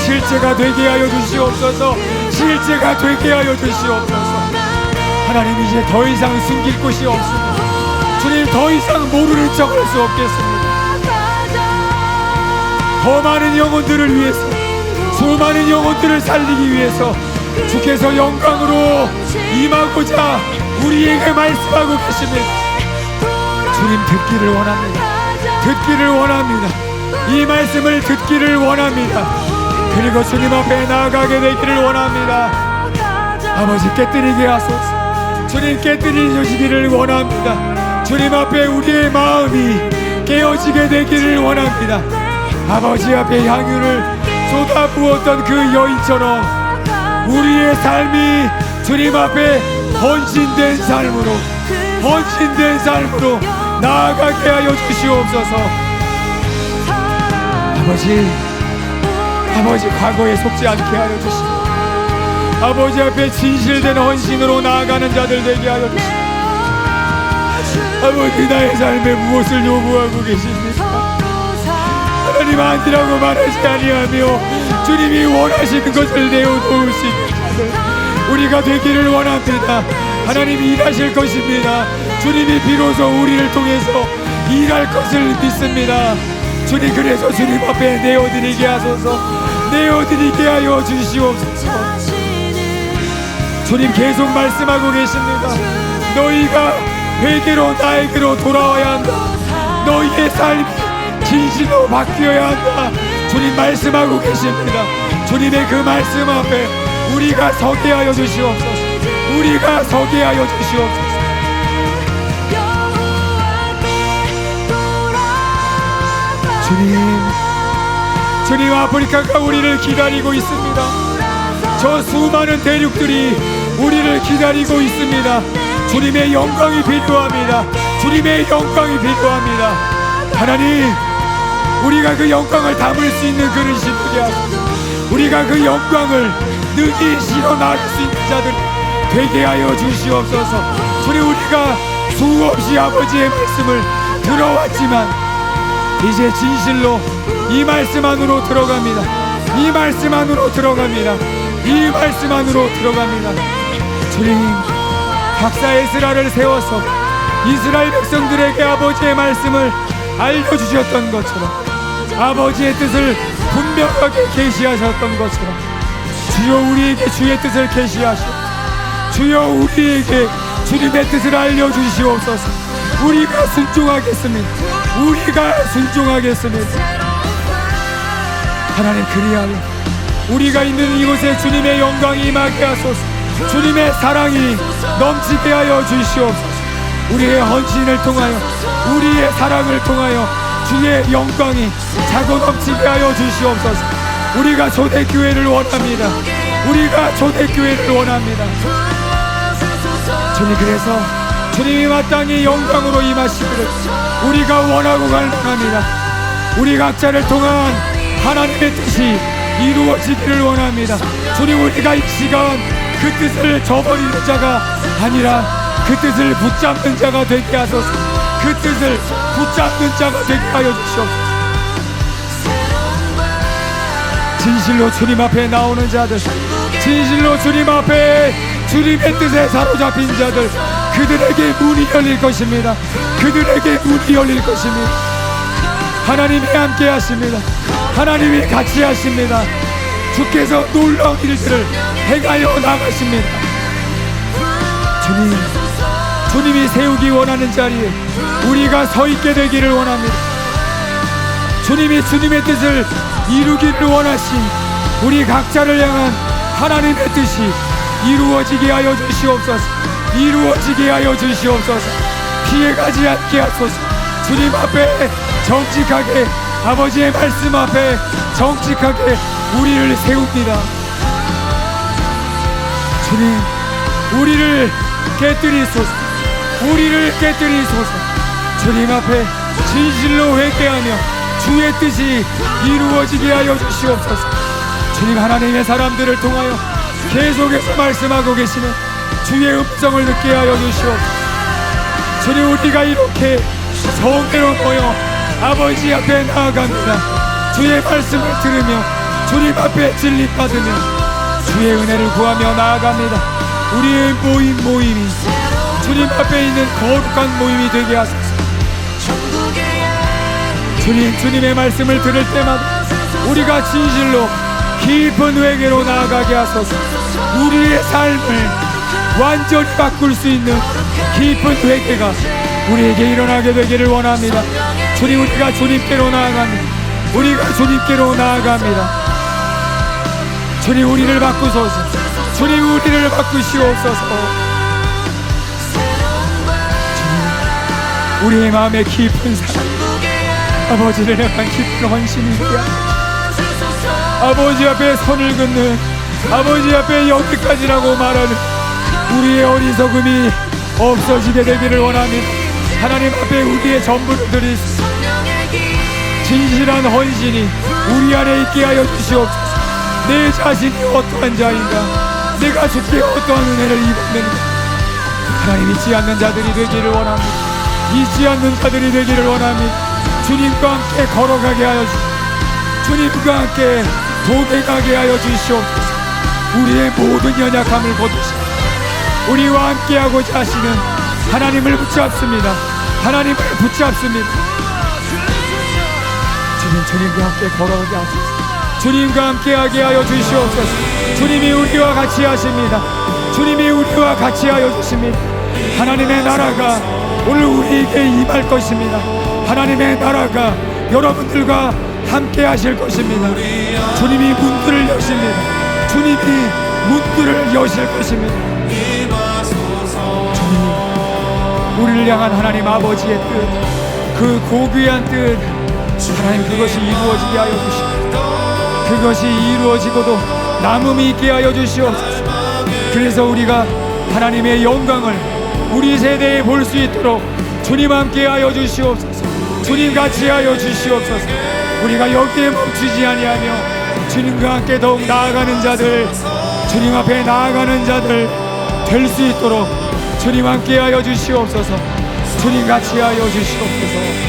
실제가 되게 하여 주시옵소서. 실제가 되게 하여 주시옵소서. 하나님, 이제 더 이상 숨길 곳이 없습니다. 주님, 더 이상 모르는 척 할 수 없겠습니다. 더 많은 영혼들을 위해서, 수많은 영혼들을 살리기 위해서 주께서 영광으로 임하고자 우리에게 말씀하고 계십니다. 주님, 듣기를 원합니다. 듣기를 원합니다. 이 말씀을 듣기를 원합니다. 그리고 주님 앞에 나아가게 되기를 원합니다. 아버지, 깨뜨리게 하소서. 주님, 깨뜨려 주시기를 원합니다. 주님 앞에 우리의 마음이 깨어지게 되기를 원합니다. 아버지 앞에 향유를 쏟아부었던 그 여인처럼 우리의 삶이 주님 앞에 헌신된 삶으로 나아가게 하여 주시옵소서. 아버지, 과거에 속지 않게 하여 주시고 아버지 앞에 진실된 헌신으로 나아가는 자들 되게 하여 주시고 아버지, 나의 삶에 무엇을 요구하고 계십니까? 하나님, 아니라고 말하지 아니하며 주님이 원하시는 것을 내어놓을 수 있는 자들 우리가 되기를 원합니다. 하나님이 일하실 것입니다. 주님이 비로소 우리를 통해서 일할 것을 믿습니다. 주님, 그래서 주님 앞에 내어드리게 하소서. 내어드리게 하여 주시옵소서. 주님, 계속 말씀하고 계십니다. 너희가 회개로 나에게로 돌아와야 한다. 너희의 삶이 진실로 바뀌어야 한다. 주님, 말씀하고 계십니다. 주님의 그 말씀 앞에 우리가 서게 하여 주시옵소서. 우리가 서게 하여 주시옵소서. 주님, 아프리카가 우리를 기다리고 있습니다. 저 수많은 대륙들이 우리를 기다리고 있습니다. 주님의 영광이 필요합니다. 주님의 영광이 필요합니다. 하나님, 우리가 그 영광을 담을 수 있는 그릇이 되게 하소서. 우리가 그 영광을 능히 실어 나갈 수 있는 자들 되게 하여 주시옵소서. 주님, 우리가 수없이 아버지의 말씀을 들어왔지만 이제 진실로 이 말씀 안으로 들어갑니다. 이 말씀 안으로 들어갑니다. 이 말씀 안으로 들어갑니다. 주님, 박사 에스라를 세워서 이스라엘 백성들에게 아버지의 말씀을 알려주셨던 것처럼 아버지의 뜻을 분명하게 계시하셨던 것처럼 주여, 우리에게 주의 뜻을 계시하시오. 주여, 우리에게 주님의 뜻을 알려주시옵소서. 우리가 순종하겠습니다. 우리가 순종하겠습니다. 하나님, 그리하여 우리가 있는 이곳에 주님의 영광이 임하게 하소서. 주님의 사랑이 넘치게 하여 주시옵소서. 우리의 헌신을 통하여, 우리의 사랑을 통하여 주의 영광이 차고 넘치게 하여 주시옵소서. 우리가 초대교회를 원합니다. 우리가 초대교회를 원합니다. 주님, 그래서 주님이 마땅히 영광으로 임하시기를 우리가 원하고 갈망합니다. 우리 각자를 통한 하나님의 뜻이 이루어지기를 원합니다. 주님, 우리가 이 시간 그 뜻을 저버리는 자가 아니라 그 뜻을 붙잡는 자가 되게 하소서. 그 뜻을 붙잡는 자가 되게 하여 주시옵소서. 진실로 주님 앞에 나오는 자들, 진실로 주님 앞에 주님의 뜻에 사로잡힌 자들, 그들에게 문이 열릴 것입니다. 그들에게 문이 열릴 것입니다. 하나님이 함께 하십니다. 하나님이 같이 하십니다. 주께서 놀라운 일들을 행하여 나가십니다. 주님이 세우기 원하는 자리에 우리가 서 있게 되기를 원합니다. 주님이 주님의 뜻을 이루기를 원하신 우리 각자를 향한 하나님의 뜻이 이루어지게 하여 주시옵소서. 이루어지게 하여 주시옵소서. 피해가지 않게 하소서. 주님 앞에 정직하게 아버지의 말씀 앞에 정직하게 우리를 세웁니다. 주님, 우리를 깨뜨리소서. 우리를 깨뜨리소서. 주님 앞에 진실로 회개하며 주의 뜻이 이루어지게 하여 주시옵소서. 주님, 하나님의 사람들을 통하여 계속해서 말씀하고 계시는 주의 음성을 듣게 하여 주시옵소서. 주님, 우리가 이렇게 성대로 모여 아버지 앞에 나아갑니다. 주의 말씀을 들으며 주님 앞에 진리 받으며 주의 은혜를 구하며 나아갑니다. 우리의 모임이 주님 앞에 있는 거룩한 모임이 되게 하소서. 주님, 주님의 말씀을 들을 때마다 우리가 진실로 깊은 회개로 나아가게 하소서. 우리의 삶을 완전히 바꿀 수 있는 깊은 회개가 우리에게 일어나게 되기를 원합니다. 주님, 우리가 주님께로 나아갑니다. 우리가 주님께로 나아갑니다. 주님, 우리를 바꾸소서. 주님, 우리를 바꾸시옵소서. 주님, 우리의 마음에 깊은 사랑, 아버지를 향한 깊은 헌신이 되게 하소서. 아버지 앞에 선을 긋는, 아버지 앞에 여기까지라고 말하는 우리의 어리석음이 없어지게 되기를 원합니다. 하나님 앞에 우리의 전부를 드리소서. 진실한 헌신이 우리 안에 있게 하여 주시옵소서. 내 자신이 어떠한 자인가, 내가 주께 어떠한 은혜를 입었는가. 하나님, 잊지 않는 자들이 되기를 원합니다. 잊지 않는 자들이 되기를 원합니다. 주님과 함께 걸어가게 하여 주시옵소서. 주님과 함께 도배가게 하여 주시옵소서. 우리의 모든 연약함을 거두시옵소서. 우리와 함께하고자 하시는 하나님을 붙잡습니다. 하나님을 붙잡습니다. 주님, 주님과 함께 걸어오게 하소서. 주님과 함께하게 하여 주시옵소서. 주님이 우리와 같이 하십니다. 주님이 우리와 같이 하여 주십니다. 하나님의 나라가 오늘 우리에게 임할 것입니다. 하나님의 나라가 여러분들과 함께 하실 것입니다. 주님이 문들을 여십니다. 주님이 문들을 여실 것입니다. 주님, 우리를 향한 하나님 아버지의 뜻, 그 고귀한 뜻, 하나님, 그것이 이루어지게 하여 주시옵소서. 그것이 이루어지고도 남음이 있게 하여 주시옵소서. 그래서 우리가 하나님의 영광을 우리 세대에 볼 수 있도록 주님 함께 하여 주시옵소서. 주님 같이 하여 주시옵소서. 우리가 여기에 멈추지 아니하며 주님과 함께 더욱 나아가는 자들, 주님 앞에 나아가는 자들 될 수 있도록 주님 함께 하여 주시옵소서. 주님 같이 하여 주시옵소서.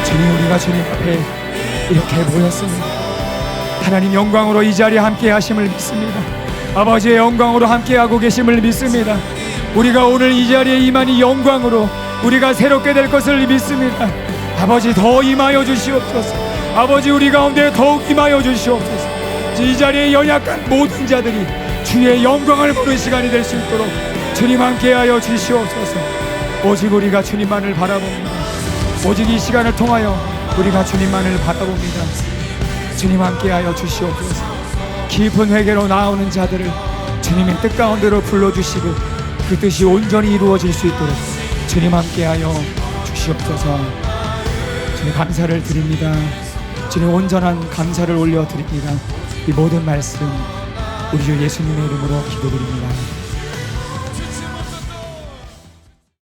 주님, 우리가 주님 앞에 이렇게 모였습니다. 하나님 영광으로 이 자리에 함께 하심을 믿습니다. 아버지의 영광으로 함께하고 계심을 믿습니다. 우리가 오늘 이 자리에 임하니 영광으로 우리가 새롭게 될 것을 믿습니다. 아버지, 더 임하여 주시옵소서. 아버지, 우리 가운데 더욱 임하여 주시옵소서. 이 자리에 연약한 모든 자들이 주의 영광을 보는 시간이 될 수 있도록 주님 함께하여 주시옵소서. 오직 우리가 주님만을 바라봅니다. 오직 이 시간을 통하여 우리가 주님만을 바라봅니다. 주님 함께하여 주시옵소서. 깊은 회개로 나오는 자들을 주님의 뜻 가운데로 불러주시고 그 뜻이 온전히 이루어질 수 있도록 주님 함께하여 주시옵소서. 주님, 감사를 드립니다. 주님, 온전한 감사를 올려드립니다. 이 모든 말씀 우리 주 예수님의 이름으로 기도드립니다.